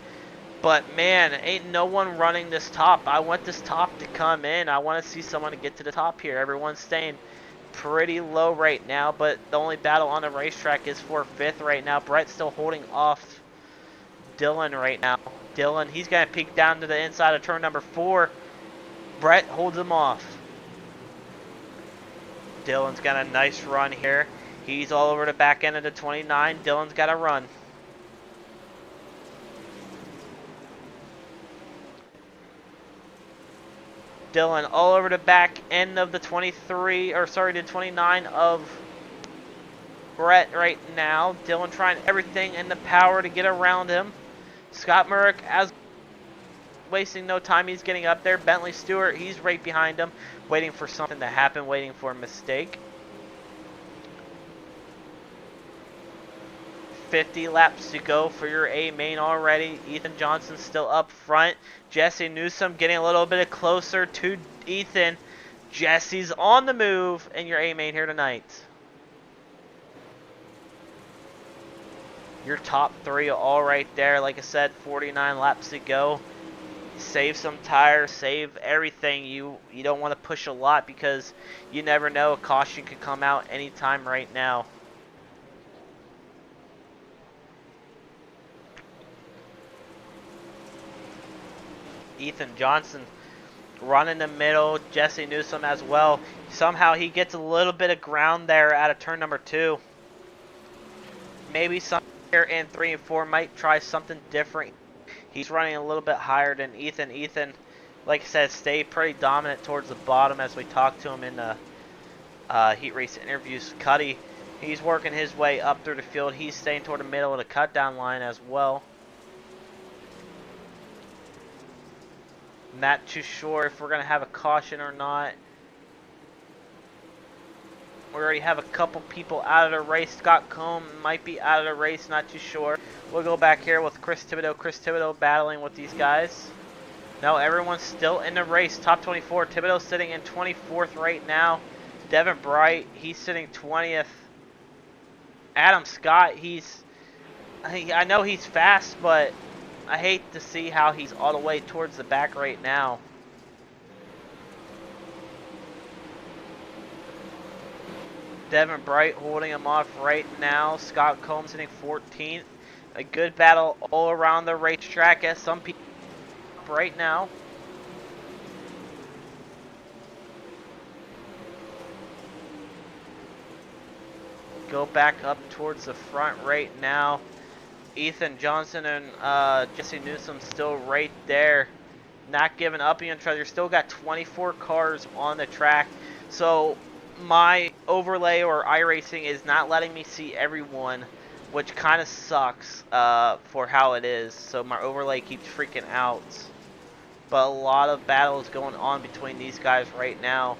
But man, ain't no one running this top. I want this top to come in. I want to see someone to get to the top here. Everyone's staying pretty low right now. But the only battle on the racetrack is for 5th right now. Brett's still holding off Dylan right now. Dylan, he's going to peek down to the inside of turn number 4. Brett holds him off. Dylan's got a nice run here. He's all over the back end of the 29. Dylan's got a run. Dylan all over the back end of the 23, or sorry, the 29 of Brett right now. Dylan trying everything in the power to get around him. Scott Murrick, as wasting no time, he's getting up there. Bentley Stewart, he's right behind him, waiting for something to happen, waiting for a mistake. 50 laps to go for your A main already. Ethan Johnson still up front. Jesse Newsom getting a little bit closer to Ethan. Jesse's on the move in your A main here tonight. Your top 3 all right there. Like I said, 49 laps to go. Save some tires, save everything. You don't want to push a lot because you never know. A caution could come out anytime right now. Ethan Johnson running the middle. Jesse Newsom as well. Somehow he gets a little bit of ground there out of turn number 2. Maybe some here in 3 and 4 might try something different. He's running a little bit higher than Ethan. Ethan, like I said, stayed pretty dominant towards the bottom as we talked to him in the heat race interviews. Cuddy, he's working his way up through the field. He's staying toward the middle of the cut down line as well. Not too sure if we're going to have a caution or not. We already have a couple people out of the race. Scott Combe might be out of the race, not too sure. We'll go back here with Chris Thibodeau. Chris Thibodeau battling with these guys. No, everyone's still in the race. Top 24. Thibodeau sitting in 24th right now. Devin Bright, he's sitting 20th. Adam Scott, I know he's fast, but I hate to see how he's all the way towards the back right now. Devin Bright holding him off right now. Scott Combs sitting 14th. A good battle all around the racetrack as some people right now. Go back up towards the front right now. Ethan Johnson and Jesse Newsom still right there. Not giving up on each other. Still got 24 cars on the track. So my overlay or iRacing is not letting me see everyone, which kind of sucks for how it is. So my overlay keeps freaking out. But a lot of battles going on between these guys right now.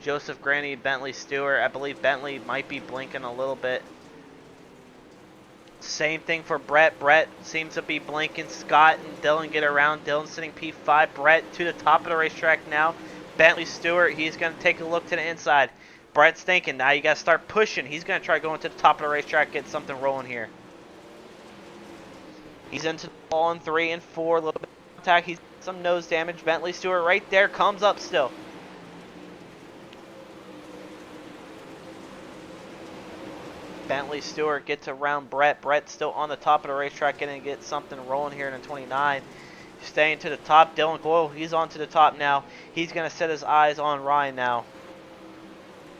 Joseph Granny, Bentley Stewart. I believe Bentley might be blinking a little bit. Same thing for Brett. Brett seems to be blinking. Scott and Dylan get around. Dylan sitting P5. Brett to the top of the racetrack now. Bentley Stewart, he's going to take a look to the inside. Brett's thinking, now you got to start pushing. He's going to try going to the top of the racetrack, get something rolling here. He's into the ball in 3 and 4. A little bit of contact. He's got some nose damage. Bentley Stewart right there comes up still. Bentley Stewart gets around Brett. Brett's still on the top of the racetrack, going to get something rolling here in the 29. Staying to the top. Dylan Coyle, he's on to the top now. He's going to set his eyes on Ryan now.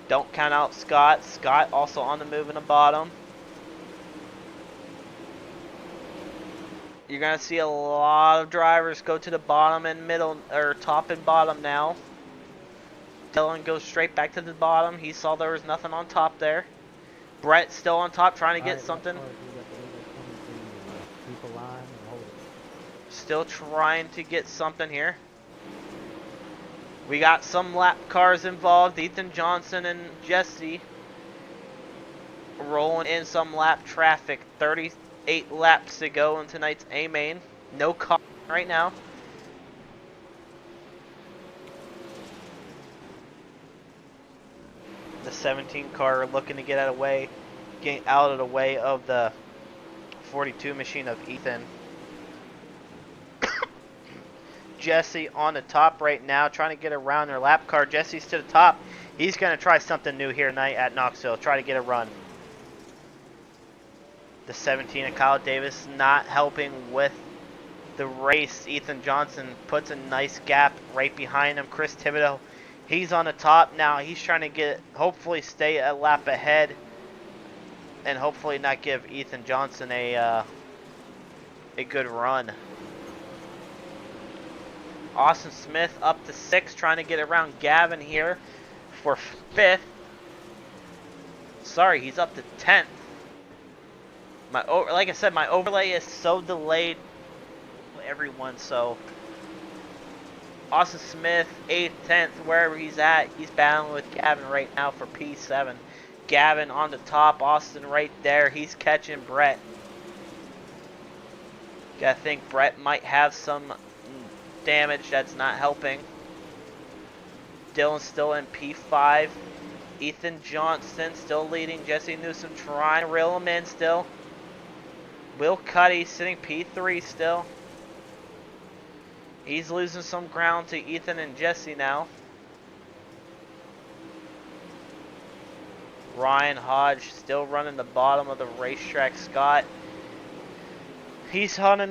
Don't count out Scott. Scott also on the move in the bottom. You're going to see a lot of drivers go to the bottom and middle, or top and bottom now. Dylan goes straight back to the bottom. He saw there was nothing on top there. Brett still on top trying to get something. Still trying to get something here. We got some lap cars involved. Ethan Johnson and Jesse rolling in some lap traffic. 38 laps to go in tonight's A main. No car right now. The 17 car looking to get out of the way of the 42 machine of Ethan. Jesse on the top right now, trying to get around their lap car. Jesse's to the top. He's going to try something new here tonight at Knoxville. Try to get a run. The 17 of Kyle Davis not helping with the race. Ethan Johnson puts a nice gap right behind him. Chris Thibodeau, he's on the top now. He's trying to hopefully stay a lap ahead and hopefully not give Ethan Johnson a good run. Austin Smith up to 6th, trying to get around Gavin here for 5th. Sorry, he's up to 10th. Like I said, my overlay is so delayed, everyone. So Austin Smith, 8th, 10th, wherever he's at, he's battling with Gavin right now for P7. Gavin on the top, Austin right there. He's catching Brett. I think Brett might have some damage that's not helping. Dylan still in P5. Ethan Johnson still leading. Jesse Newsom trying to reel him in still. Will Cuddy sitting P3 still. He's losing some ground to Ethan and Jesse now. Ryan Hodge still running the bottom of the racetrack. Scott, he's hugging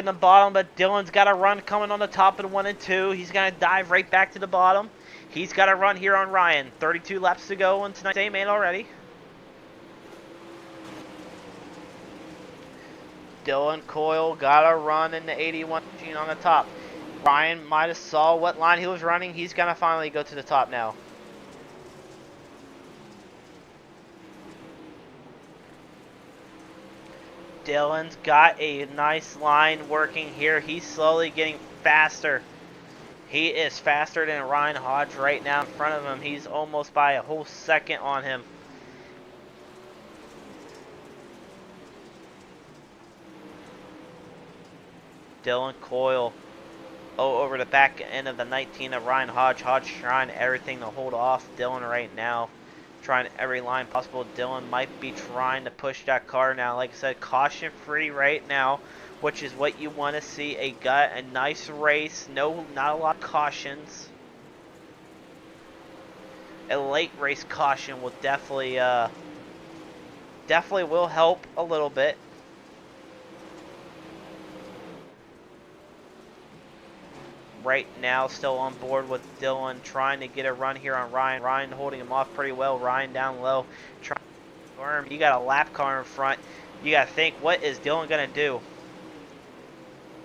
the bottom, but Dylan's got a run coming on the top of 1 and 2. He's going to dive right back to the bottom. He's got a run here on Ryan. 32 laps to go in tonight's A-main already. Dylan Coyle got a run in the 81 machine on the top. Ryan might have saw what line he was running. He's going to finally go to the top now. Dylan's got a nice line working here. He's slowly getting faster. He is faster than Ryan Hodge right now in front of him. He's almost by a whole second on him. Dylan Coyle over the back end of the 19 of Ryan Hodge. Hodge trying everything to hold off Dylan right now. Trying every line possible. Dylan might be trying to push that car now. Like I said, caution free right now, which is what you want to see. A nice race. No, not a lot of cautions. A late race caution will definitely will help a little bit. Right now, still on board with Dylan, trying to get a run here on Ryan. Ryan holding him off pretty well. Ryan down low, trying to arm. You got a lap car in front. You got to think, what is Dylan going to do?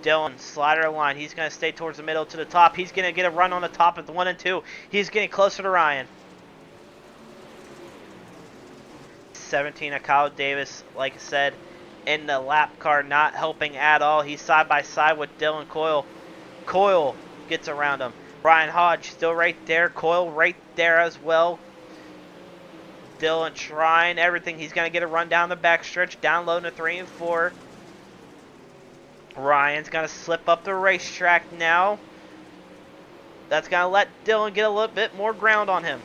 Dylan, slider line. He's going to stay towards the middle to the top. He's going to get a run on the top at the 1 and 2. He's getting closer to Ryan. 17 of Kyle Davis, like I said, in the lap car, not helping at all. He's side by side with Dylan Coyle. Coyle gets around him. Ryan Hodge still right there. Coyle right there as well. Dylan trying everything. He's going to get a run down the backstretch. Down low to 3 and 4. Ryan's going to slip up the racetrack now. That's going to let Dylan get a little bit more ground on him.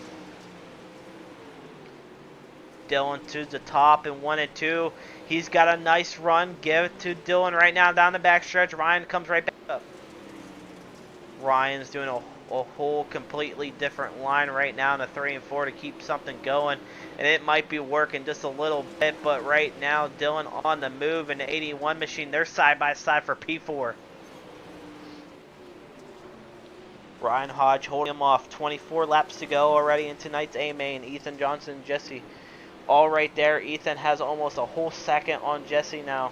Dylan to the top in 1 and 2. He's got a nice run. Give it to Dylan right now down the backstretch. Ryan comes right back up. Ryan's doing a whole completely different line right now in the 3 and 4 to keep something going, and it might be working just a little bit, but right now Dylan on the move in the 81 machine. They're side by side for P4. Ryan Hodge holding him off. 24 laps to go already in tonight's A main. Ethan Johnson, Jesse, all right there. Ethan has almost a whole second on Jesse now.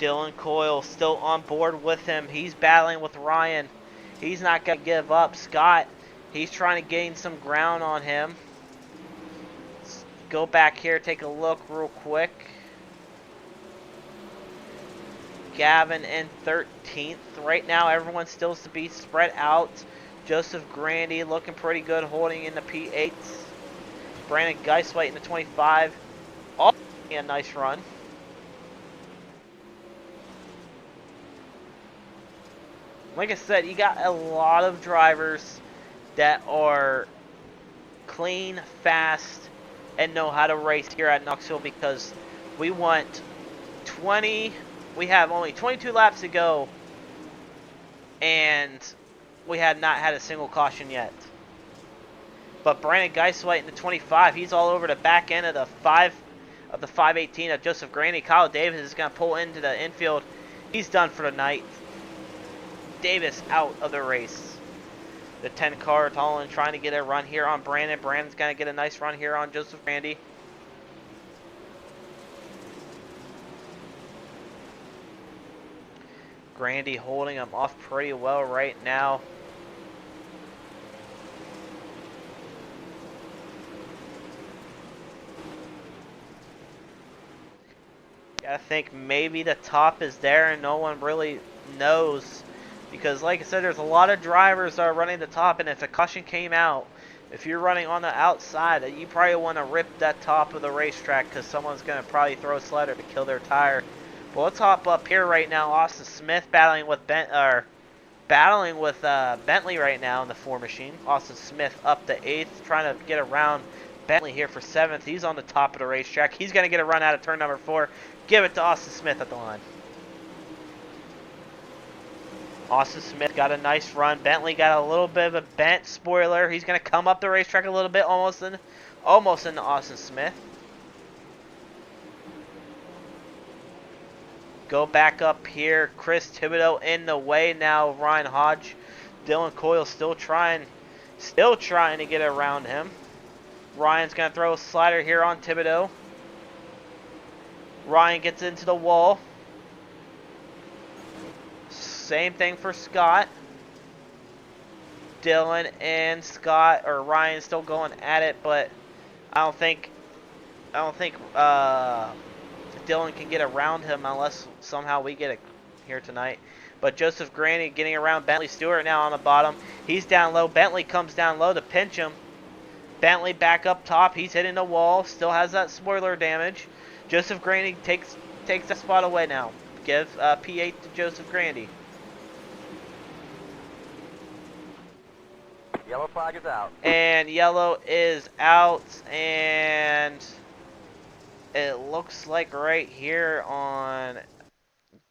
Dylan Coyle still on board with him. He's battling with Ryan. He's not going to give up. Scott, he's trying to gain some ground on him. Let's go back here, take a look real quick. Gavin in 13th. Right now, everyone still to be spread out. Joseph Grandy looking pretty good, holding in the P8s. Brandon Geiswhite in the 25. All a nice run. Like I said, you got a lot of drivers that are clean, fast, and know how to race here at Knoxville because we want 20. We have only 22 laps to go, and we have not had a single caution yet. But Brandon Geiswhite in the 25, he's all over the back end of the 518 of Joseph Grandy. Kyle Davis is going to pull into the infield. He's done for the night. Davis out of the race. The 10 car, Tolan trying to get a run here on Brandon. Brandon's going to get a nice run here on Joseph Grandy. Grandy holding him off pretty well right now. I think maybe the top is there and no one really knows. Because like I said, there's a lot of drivers that are running the top, and if a caution came out, if you're running on the outside, you probably want to rip that top of the racetrack because someone's going to probably throw a slider to kill their tire. But let's hop up here right now. Austin Smith battling with Bentley right now in the 4 machine. Austin Smith up to 8th, trying to get around Bentley here for 7th. He's on the top of the racetrack. He's going to get a run out of turn number 4. Give it to Austin Smith at the line. Austin Smith got a nice run. Bentley got a little bit of a bent spoiler. He's going to come up the racetrack a little bit, almost into Austin Smith. Go back up here. Chris Thibodeau in the way now. Ryan Hodge. Dylan Coyle still trying to get around him. Ryan's going to throw a slider here on Thibodeau. Ryan gets into the wall. Same thing for Scott. Dylan and Scott or Ryan still going at it, but I don't think Dylan can get around him unless somehow we get it here tonight. But Joseph Grandy getting around Bentley Stewart now on the bottom. He's down low. Bentley comes down low to pinch him. Bentley back up top. He's hitting the wall. Still has that spoiler damage. Joseph Grandy takes that spot away now. Give P8 to Joseph Grandy. Yellow flag is out. And yellow is out, and it looks like right here on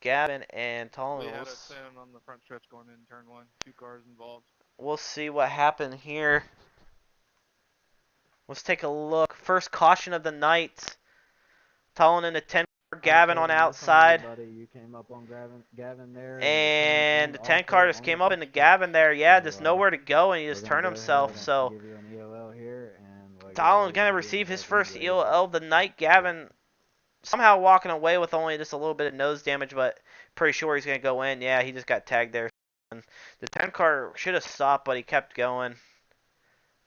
Gavin and Tolan. We had a 10 on the front stretch going in turn 1. 2 cars involved. We'll see what happened here. Let's take a look. First caution of the night. Tolan in the 10. Gavin on outside. You came up on Gavin there. And the 10 car just came up into Gavin there. Yeah, just nowhere to go, and he just turned himself. So Tolan going to receive his first EOL of the night. Gavin somehow walking away with only just a little bit of nose damage, but pretty sure he's going to go in. Yeah, he just got tagged there. The 10 car should have stopped, but he kept going.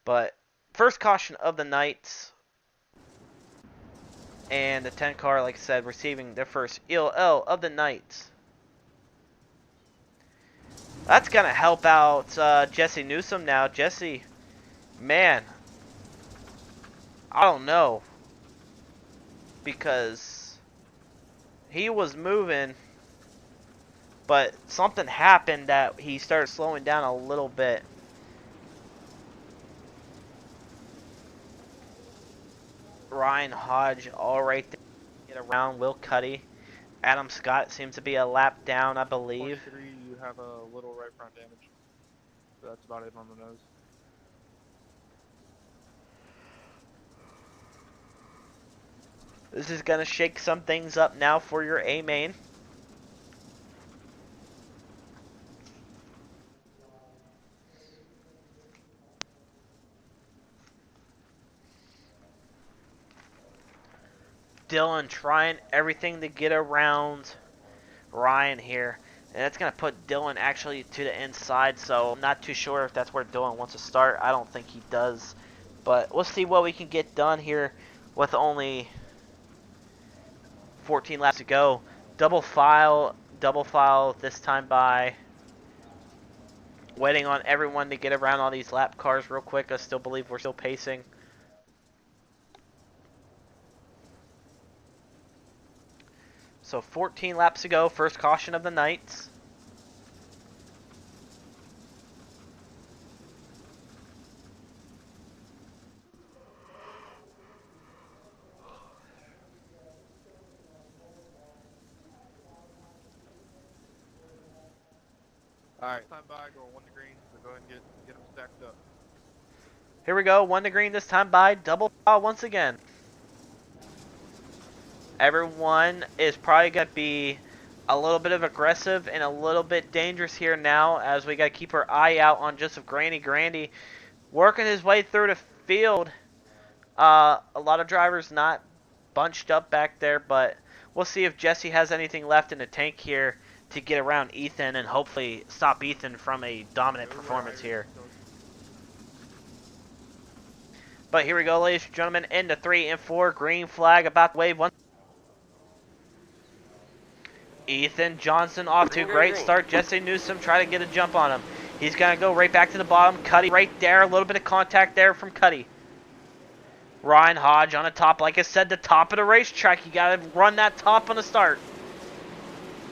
But first caution of the night. And the 10 car, like I said, receiving their first EOL of the night. That's going to help out Jesse Newsom now. Jesse, man, I don't know. Because he was moving, but something happened that he started slowing down a little bit. Ryan Hodge all right there. Get around Will Cuddy. Adam Scott seems to be a lap down, I believe. 43, you have a little right front damage. So that's about it on the nose. This is going to shake some things up now for your A main. Dylan trying everything to get around Ryan here. And that's going to put Dylan actually to the inside, so I'm not too sure if that's where Dylan wants to start. I don't think he does. But we'll see what we can get done here with only 14 laps to go. Double file this time by. Waiting on everyone to get around all these lap cars real quick. I still believe we're still pacing. So 14 laps to go, first caution of the night. Alright, time by, go 1 to green, so go ahead and get them stacked up. Here we go, 1 to green this time by, double foul once again. Everyone is probably going to be a little bit of aggressive and a little bit dangerous here now, as we got to keep our eye out on Joseph Grandy working his way through the field. A lot of drivers not bunched up back there, but we'll see if Jesse has anything left in the tank here to get around Ethan and hopefully stop Ethan from a dominant performance here. But here we go, ladies and gentlemen, into 3 and 4, green flag about to wave one. Ethan Johnson off to a great start. Jesse Newsom trying to get a jump on him. He's going to go right back to the bottom. Cuddy right there, a little bit of contact there from Cuddy. Ryan Hodge on the top. Like I said, the top of the racetrack. You got to run that top on the start.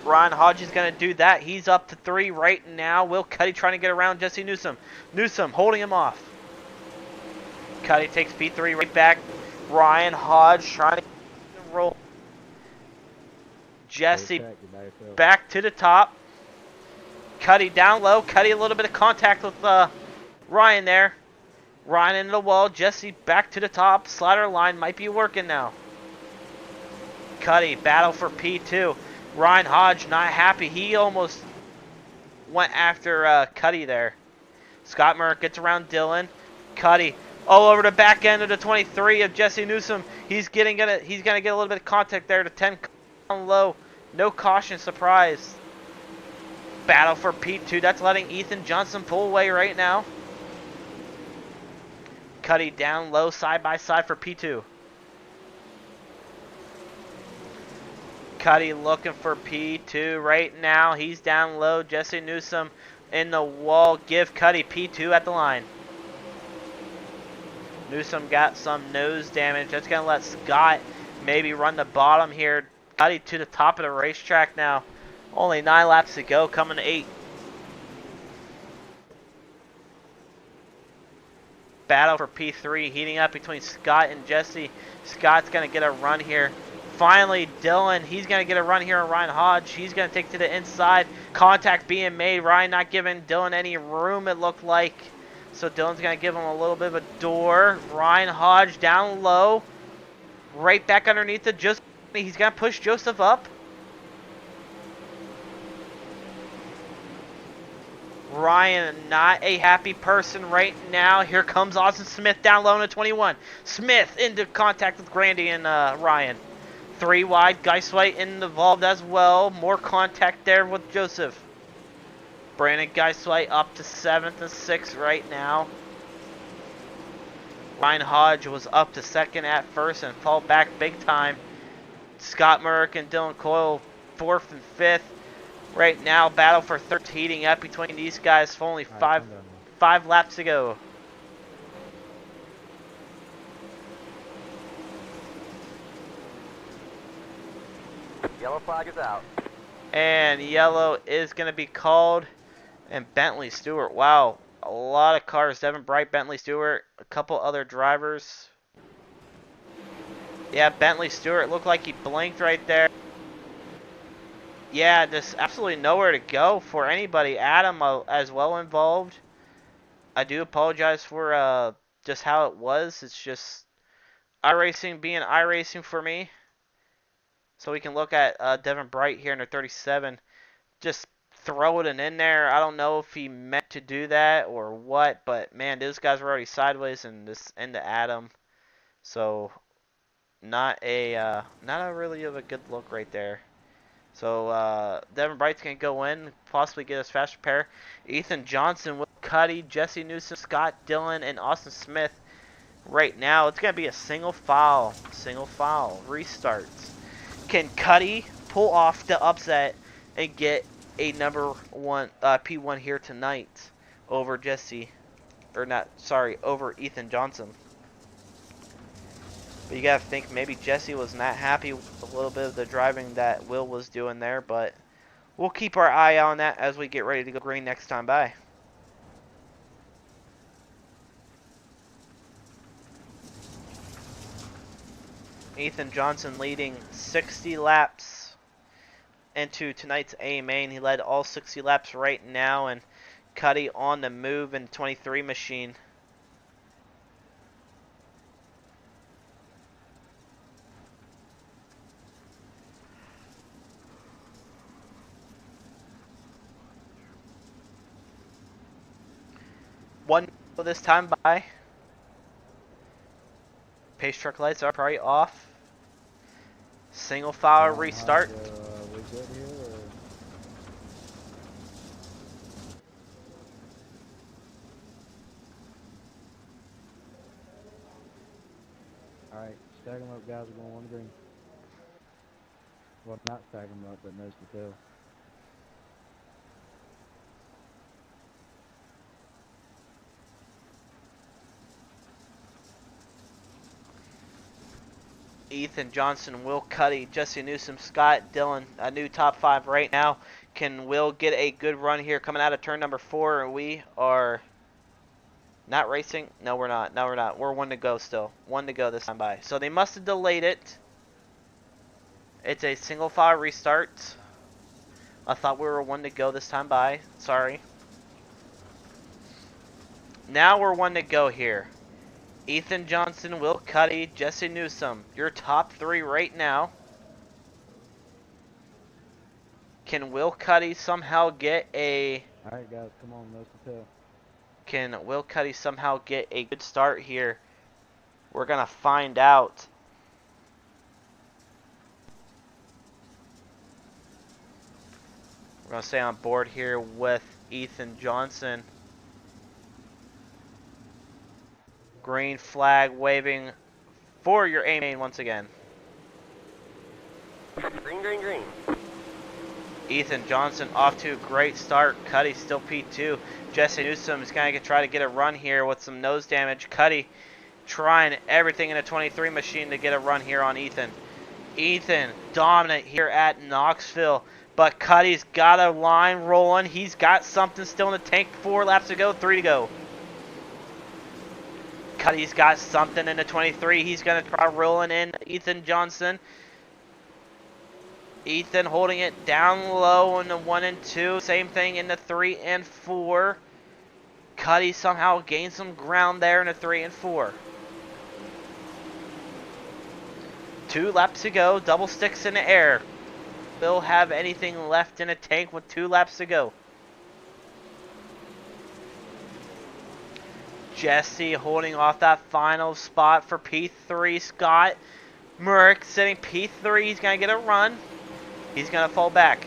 Ryan Hodge is going to do that. He's up to 3 right now. Will Cuddy trying to get around Jesse Newsom. Newsom holding him off. Cuddy takes P3 right back. Ryan Hodge trying to roll. Jesse back to the top. Cuddy down low. Cuddy a little bit of contact with Ryan there. Ryan into the wall. Jesse back to the top. Slider line might be working now. Cuddy battle for P2. Ryan Hodge not happy. He almost went after Cuddy there. Scott Merck gets around Dylan. Cuddy all over the back end of the 23 of Jesse Newsom. He's gonna get a little bit of contact there to 10 down low. No caution, surprise. Battle for P2. That's letting Ethan Johnson pull away right now. Cuddy down low, side by side for P2. Cuddy looking for P2 right now. He's down low. Jesse Newsom in the wall. Give Cuddy P2 at the line. Newsom got some nose damage. That's going to let Scott maybe run the bottom here. Cuddy to the top of the racetrack now. Only 9 laps to go, coming to 8. Battle for P3 heating up between Scott and Jesse. Scott's going to get a run here. Finally, Dylan, he's going to get a run here on Ryan Hodge. He's going to take to the inside. Contact being made. Ryan not giving Dylan any room, it looked like. So Dylan's going to give him a little bit of a door. Ryan Hodge down low. Right back underneath it. He's going to push Joseph up. Ryan, not a happy person right now. Here comes Austin Smith down low in the 21. Smith into contact with Grandy and Ryan. 3 wide. Geiswhite involved as well. More contact there with Joseph. Brandon Geiswhite up to 7th and 6th right now. Ryan Hodge was up to 2nd at first and fall back big time. Scott Merrick and Dylan Coyle 4th and 5th. Right now, battle for 3rd heating up between these guys for only five laps to go. Yellow flag is out. And yellow is going to be called. And Bentley Stewart, wow, a lot of cars. Devin Bright, Bentley Stewart, a couple other drivers. Yeah, Bentley Stewart looked like he blinked right there. Yeah, there's absolutely nowhere to go for anybody. Adam as well involved. I do apologize for just how it was. It's just iRacing being iRacing for me. So we can look at Devin Bright here in the 37. Just throw it in there. I don't know if he meant to do that or what, but man, those guys were already sideways and this into Adam. So not a really of a good look right there. So Devin Bright's gonna go in, possibly get us fast repair. Ethan Johnson, Will Cuddy, Jesse Newsom, Scott Dillon, and Austin Smith. Right now, it's gonna be a single file restart. Can Cuddy pull off the upset and get a number one P1 here tonight over over Ethan Johnson? But you gotta think maybe Jesse was not happy with a little bit of the driving that Will was doing there, but we'll keep our eye on that as we get ready to go green next time by. Ethan Johnson leading 60 laps into tonight's A main. He led all 60 laps right now, and Cuddy on the move in 23 machine. One this time by. Pace truck lights are probably off. Single file restart. We good here, or? Alright, stack them up, guys. We're going one green. Well, not stack them up, but nose to tail. Ethan Johnson, Will Cuddy, Jesse Newsom, Scott Dillon, a new top 5 right now. Can Will get a good run here coming out of turn number 4? We are not racing. No, we're not. No, we're not. We're 1 to go still. 1 to go this time by. So they must have delayed it. It's a single file restart. I thought we were 1 to go this time by. Sorry. Now we're 1 to go here. Ethan Johnson, Will Cuddy, Jesse Newsom, your top 3 right now. Can Will Cuddy somehow get a... Alright, guys, come on, nose to tail. Can Will Cuddy somehow get a good start here? We're going to find out. We're going to stay on board here with Ethan Johnson. Green flag waving for your A main once again. Green, green, green. Ethan Johnson off to a great start. Cuddy still P2. Jesse Newsom is going to try to get a run here with some nose damage. Cuddy trying everything in a 23 machine to get a run here on Ethan. Ethan dominant here at Knoxville, but Cuddy's got a line rolling. He's got something still in the tank. 4 laps to go, 3 to go. Cuddy's got something in the 23. He's going to try rolling in Ethan Johnson. Ethan holding it down low in the 1 and 2. Same thing in the 3 and 4. Cuddy somehow gained some ground there in the 3 and 4. 2 laps to go. Double sticks in the air. Will have anything left in the tank with 2 laps to go. Jesse holding off that final spot for P3. Scott Merrick sitting P3. He's going to get a run. He's going to fall back.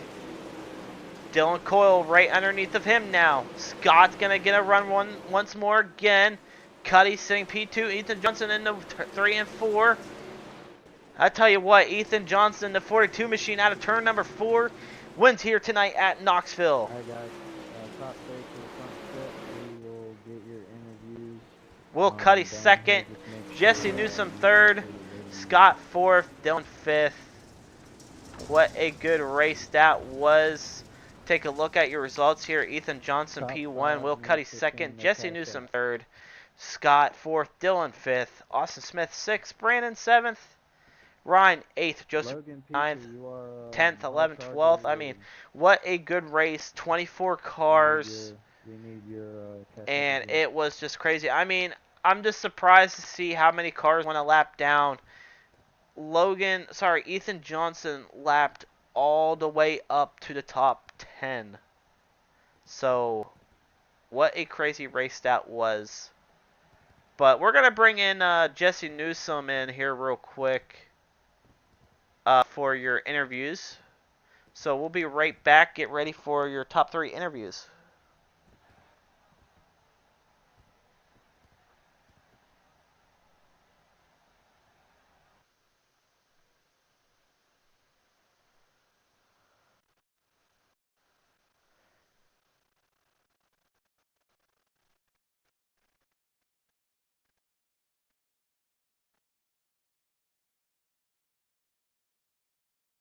Dylan Coyle right underneath of him now. Scott's going to get a run once more again. Cuddy sitting P2. Ethan Johnson in the 3 and 4. I tell you what, Ethan Johnson, the 42 machine out of turn number 4, wins here tonight at Knoxville. Alright, guys. Top straight to the front step. We will get your interviews. Will Cuddy down here. second. Just make Jesse sure, Newsom third. Scott fourth. Dylan fifth. What a good race that was. Take a look at your results here. Ethan Johnson Top P1. five, Will Cuddy next 15, second. next Jesse half Newsom set. third. Scott fourth. Dylan fifth. Austin Smith sixth. Brandon seventh. Ryan 8th, Joseph Logan Peter, 9th, you are, 10th, high 11th, charger 12th. I mean, rated. what a good race. 24 cars, We need your cash and out it was just crazy. I mean, I'm just surprised to see how many cars went a lap down. Ethan Johnson lapped all the way up to the top 10. So, what a crazy race that was. But we're going to bring in Jesse Newsom in here real quick. for your interviews. So we'll be right back. Get ready for your top 3 interviews.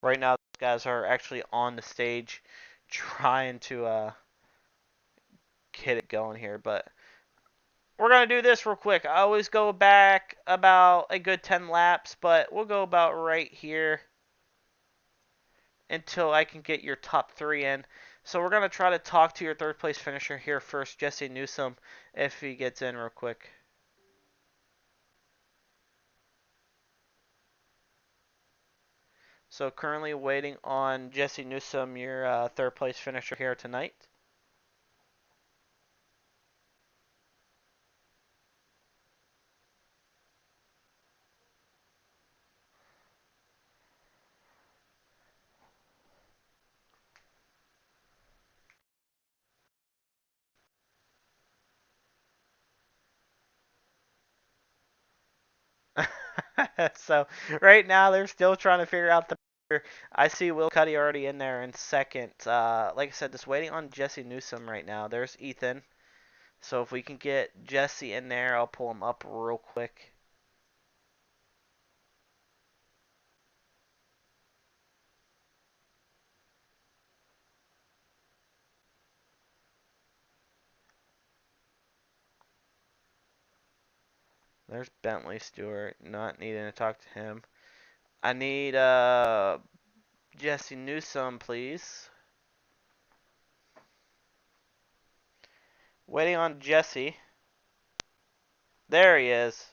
Right now, these guys are actually on the stage trying to get it going here, but we're going to do this real quick. I always go back about a good 10 laps, but we'll go about right here until I can get your top 3 in. So we're going to try to talk to your third place finisher here first, Jesse Newsom, if he gets in real quick. So currently waiting on Jesse Newsom, your third place finisher here tonight. So right now they're still trying to figure out the. I see Will Cuddy already in there in second. Like I said, just waiting on Jesse Newsom right now. There's Ethan. So if we can get Jesse in there, I'll pull him up real quick. There's Bentley Stewart. Not needing to talk to him. I need Jesse Newsom, please. Waiting on Jesse. There he is.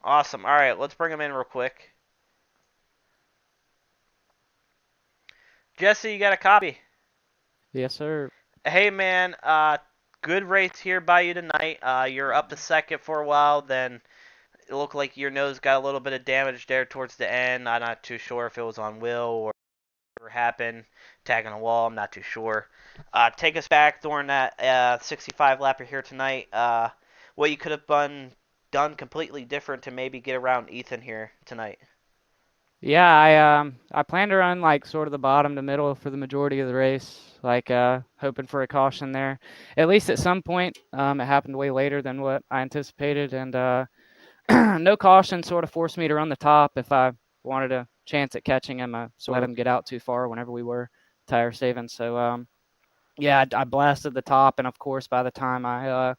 Awesome. All right, let's bring him in real quick. Jesse, you got a copy? Yes, sir. Hey, man. Good race here by you tonight. You're up to second for a while. Then it looked like your nose got a little bit of damage there towards the end. I'm not too sure if it was on Will or whatever happened. Tagging a wall. I'm not too sure. Take us back during that 65 lapper here tonight. What you could have done completely different to maybe get around Ethan here tonight. Yeah, I plan to run like sort of the bottom to middle for the majority of the race, like hoping for a caution there. At least at some point, it happened way later than what I anticipated, and no caution sort of forced me to run the top if I wanted a chance at catching him. So let him get out too far whenever we were tire saving. So yeah, I blasted the top, and of course by the time I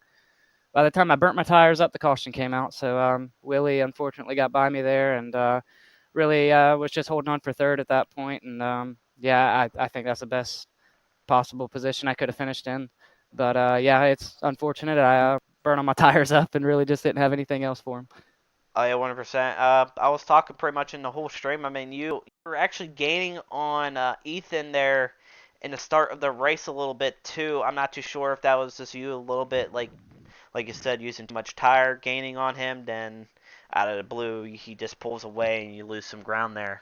burnt my tires up, the caution came out. So Willie unfortunately got by me there, and really was just holding on for third at that point. And yeah, I think that's the best possible position I could have finished in. But yeah, it's unfortunate. I burned all my tires up and really just didn't have anything else for him. Oh yeah, 100%. I was talking pretty much in the whole stream. I mean, you were actually gaining on Ethan there in the start of the race a little bit too. I'm not too sure if that was just you a little bit like you said, using too much tire, gaining on him. Then out of the blue, he just pulls away and you lose some ground there.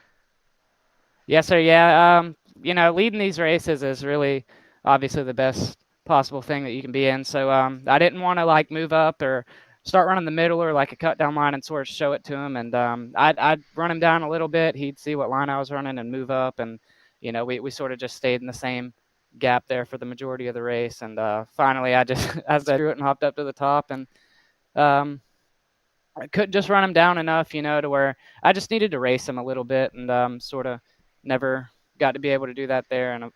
Yes, sir. Yeah. Leading these races is really obviously the best possible thing that you can be in. So I didn't want to like move up or start running the middle or like a cut down line and sort of show it to him. And I'd run him down a little bit. He'd see what line I was running and move up. And we sort of just stayed in the same gap there for the majority of the race. And finally, I just as I threw it and hopped up to the top and. I couldn't just run him down enough, to where I just needed to race him a little bit, and sort of never got to be able to do that there. And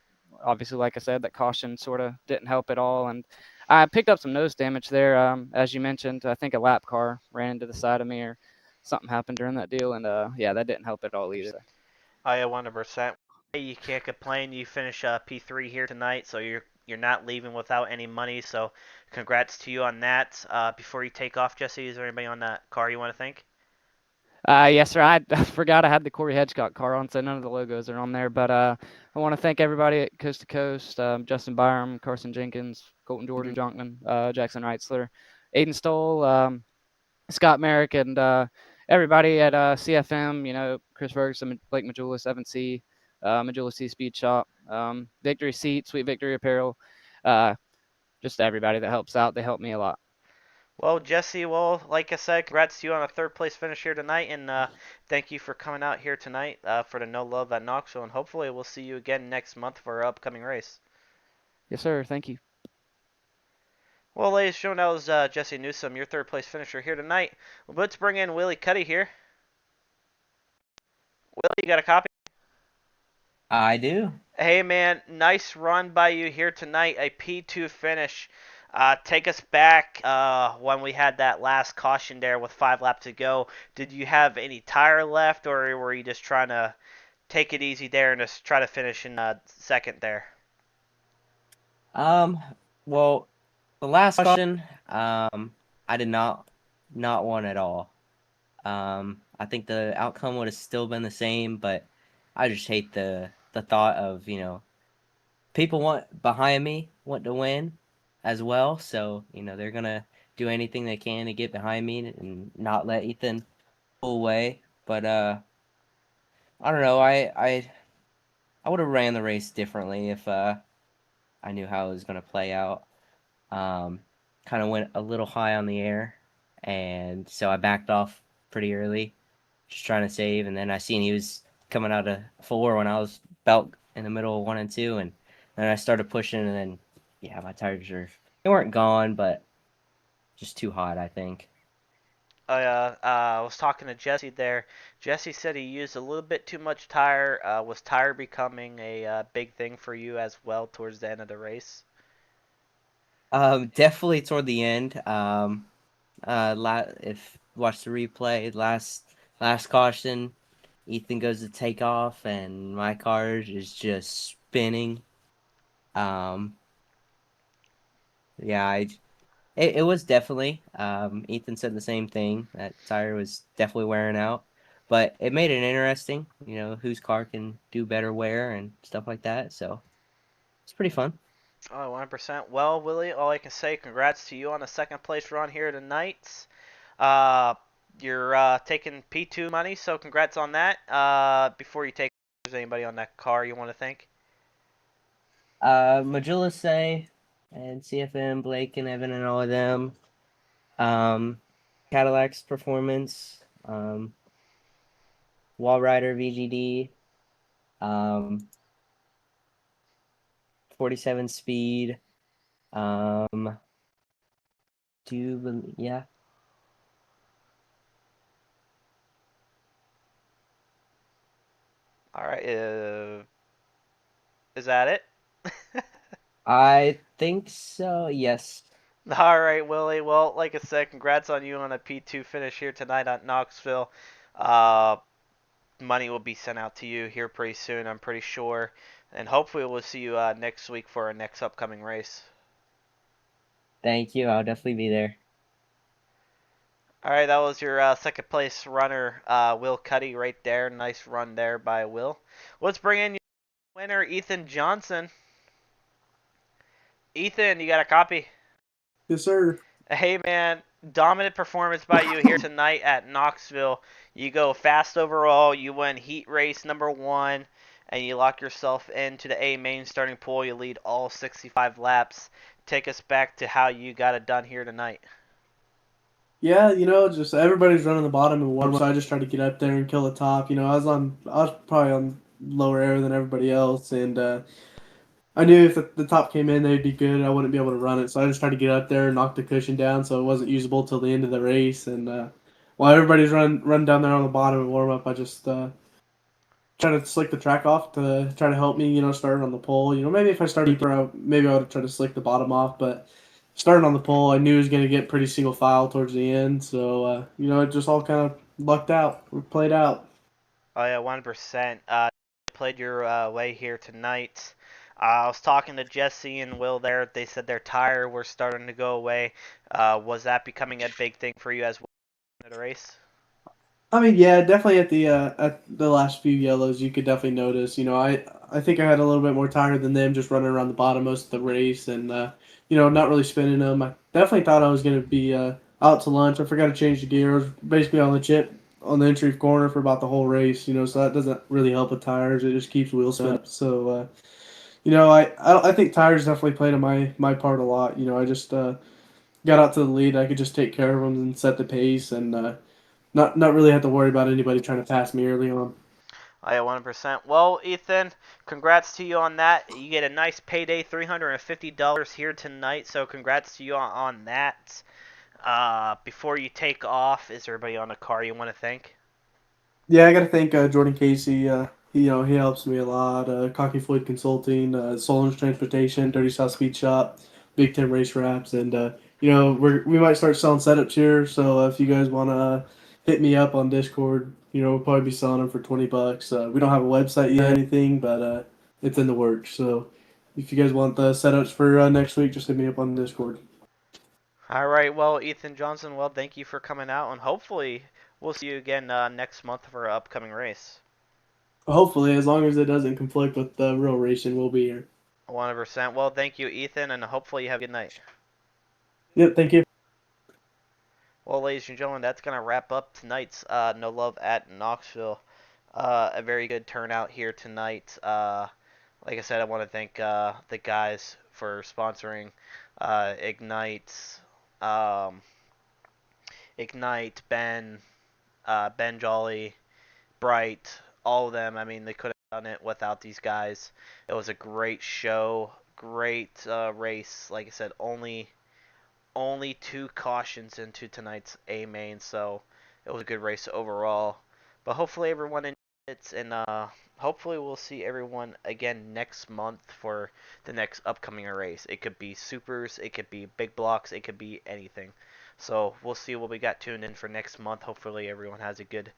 obviously, like I said, that caution sort of didn't help at all. And I picked up some nose damage there, as you mentioned. I think a lap car ran into the side of me or something happened during that deal, and yeah, that didn't help at all either. Oh yeah, 100%. You can't complain. You finish P3 here tonight, so you're not leaving without any money. So congrats to you on that. Before you take off, Jesse, is there anybody on that car you want to thank? Yes, sir. I forgot I had the Corey Hedgecock car on, so none of the logos are on there. But I want to thank everybody at Coast to Coast, Justin Byram, Carson Jenkins, Colton Georgia, Jonkman, Jackson Reitzler, Aiden Stoll, Scott Merrick, and everybody at CFM, Chris Ferguson, Blake Majulis, Evan C, Majulis C Speed Shop, Victory Seat, Sweet Victory Apparel, just everybody that helps out. They help me a lot. Well, Jesse, like I said, congrats to you on a third place finish here tonight, and thank you for coming out here tonight for the No Love at Knoxville, and hopefully we'll see you again next month for our upcoming race. Yes, sir. Thank you. Well, ladies and gentlemen, that was Jesse Newsom, your third place finisher here tonight. Let's bring in Willie Cuddy here. Willie, you got a copy? I do. Hey, man, nice run by you here tonight, a P2 finish. Take us back when we had that last caution there with 5 laps to go. Did you have any tire left, or were you just trying to take it easy there and just try to finish in second there? Well, the last question, I did not want at all. I think the outcome would have still been the same, but I just hate the thought of, people behind me want to win as well. So, they're going to do anything they can to get behind me and not let Ethan pull away. But, I don't know. I would have ran the race differently if, I knew how it was going to play out. Kind of went a little high on the air, and so I backed off pretty early, just trying to save. And then I seen he was coming out of 4 when I was about in the middle of 1 and 2, and then I started pushing, and then my tires they weren't gone, but just too hot, I think. I was talking to Jesse there. Jesse said he used a little bit too much tire. Was tire becoming a big thing for you as well towards the end of the race? Definitely toward the end. If watch the replay, last caution, Ethan goes to take off, and my car is just spinning. It was definitely. Ethan said the same thing. That tire was definitely wearing out, but it made it interesting. Whose car can do better wear and stuff like that. So it's pretty fun. Oh, 100%. Well, Willie, all I can say, congrats to you on the second place run here tonight. You're taking P2 money, so congrats on that. Before you take, is there anybody on that car you want to thank? Majulis and CFM, Blake and Evan and all of them. Cadillac's Performance, Wall Rider VGD, 47 Speed, yeah. All right. Is that it? I think so, yes. All right, Willie. Well, like I said, congrats on you on a P2 finish here tonight at Knoxville. Money will be sent out to you here pretty soon, I'm pretty sure. And hopefully we'll see you next week for our next upcoming race. Thank you. I'll definitely be there. All right, that was your second place runner, Will Cuddy, right there. Nice run there by Will. Let's bring in your winner, Ethan Johnson. Ethan, you got a copy? Yes, sir. Hey, man, dominant performance by you here tonight at Knoxville. You go fast overall. You win heat race number 1, and you lock yourself into the A main starting pool. You lead all 65 laps. Take us back to how you got it done here tonight. Yeah, just everybody's running the bottom and warm, so I just tried to get up there and kill the top. I was probably on lower air than everybody else, and I knew if the top came in, they'd be good. I wouldn't be able to run it, so I just tried to get up there and knock the cushion down, so it wasn't usable till the end of the race. And while everybody's run down there on the bottom and warm up, I just try to slick the track off to try to help me, start on the pole. Maybe if I started deeper, maybe I would try to slick the bottom off, but starting on the pole, I knew it was going to get pretty single file towards the end, so it just all kind of lucked out, played out. Oh yeah, 100%. Played your way here tonight. I was talking to Jesse and Will there. They said their tire were starting to go away. Was that becoming a big thing for you as well in the race? I mean, yeah, definitely at the last few yellows, you could definitely notice. I think I had a little bit more tire than them, just running around the bottom most of the race, and not really spinning them. I definitely thought I was going to be out to lunch. I forgot to change the gear. I was basically on the chip on the entry corner for about the whole race. So that doesn't really help with tires. It just keeps wheel spin up. So I think tires definitely played my part a lot. I just got out to the lead. I could just take care of them and set the pace, and not really have to worry about anybody trying to pass me early on. I 100%. Well, Ethan, congrats to you on that. You get a nice payday, $350 here tonight. So congrats to you on that. Before you take off, is there anybody on the car you want to thank? Yeah, I got to thank Jordan Casey. He helps me a lot. Cocky Floyd Consulting, Solon's Transportation, Dirty South Speed Shop, Big Ten Race Wraps, and we might start selling setups here. So if you guys want to hit me up on Discord, we'll probably be selling them for $20. We don't have a website yet, or anything, but it's in the works. So if you guys want the setups for next week, just hit me up on Discord. All right. Well, Ethan Johnson, well, thank you for coming out, and hopefully we'll see you again next month for an upcoming race. Hopefully, as long as it doesn't conflict with the real racing, we'll be here. 100%. Well, thank you, Ethan, and hopefully you have a good night. Yep, thank you. Well, ladies and gentlemen, that's going to wrap up tonight's No Love at Knoxville. A very good turnout here tonight. Like I said, I want to thank the guys for sponsoring Ignite, Ben, Ben Jolly, Bright, all of them. I mean, they could have done it without these guys. It was a great show, great race. Like I said, only 2 cautions into tonight's A main, so it was a good race overall. But hopefully everyone enjoyed it, and hopefully we'll see everyone again next month for the next upcoming race. It could be supers, it could be big blocks, it could be anything. So we'll see what we got tuned in for next month. Hopefully everyone has a good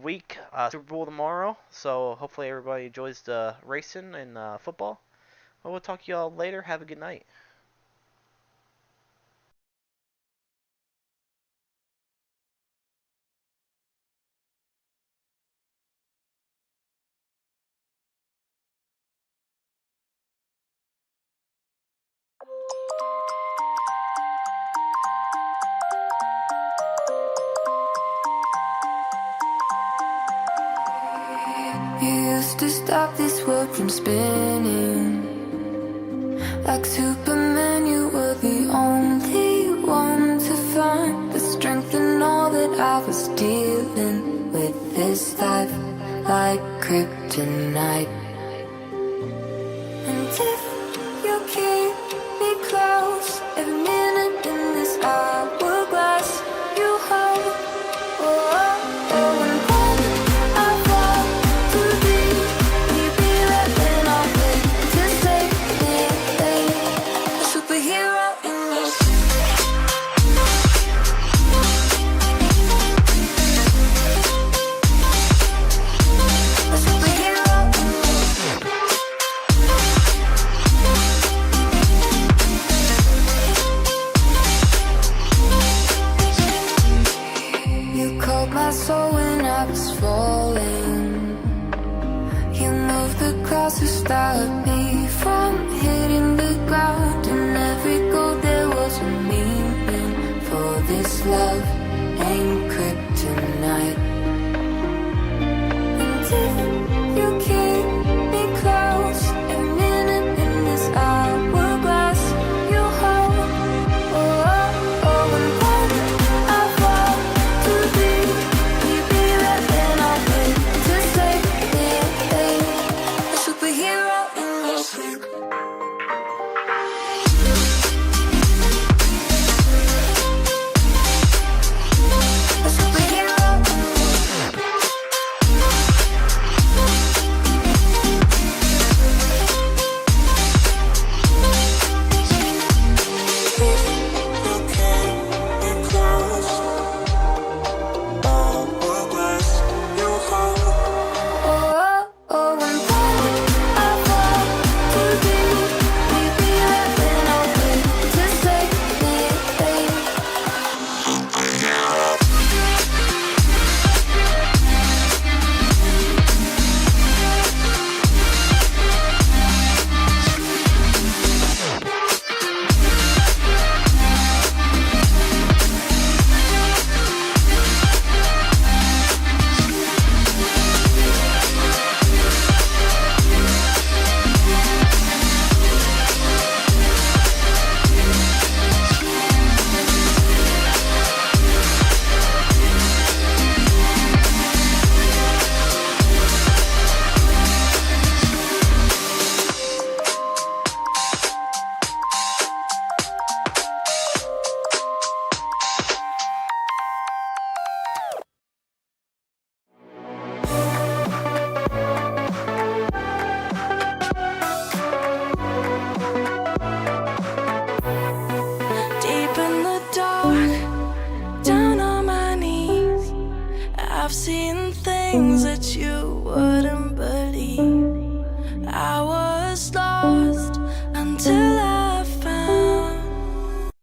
week. Super Bowl tomorrow, so hopefully everybody enjoys the racing and football. Well, we'll talk to y'all later. Have a good night. You used to stop this world from spinning. Like Superman, you were the only one to find the strength in all that I was dealing with. This life like kryptonite. And if you keep me close, every minute in this hourglass you hold. Oh, oh, oh, and when I fall to deep, will you be there when I'm with to save me? A superhero in your a superhero in You called my soul when I was falling. You moved the cross to stop me from hitting the ground. And every goal there was a meaning. For this love ain't kryptonite. And if you keep me close, every minute in this hourglass you hold. Oh, oh, oh, and when I fall to deep, will you be there when I'm with to save me? A superhero in your sleep. things that you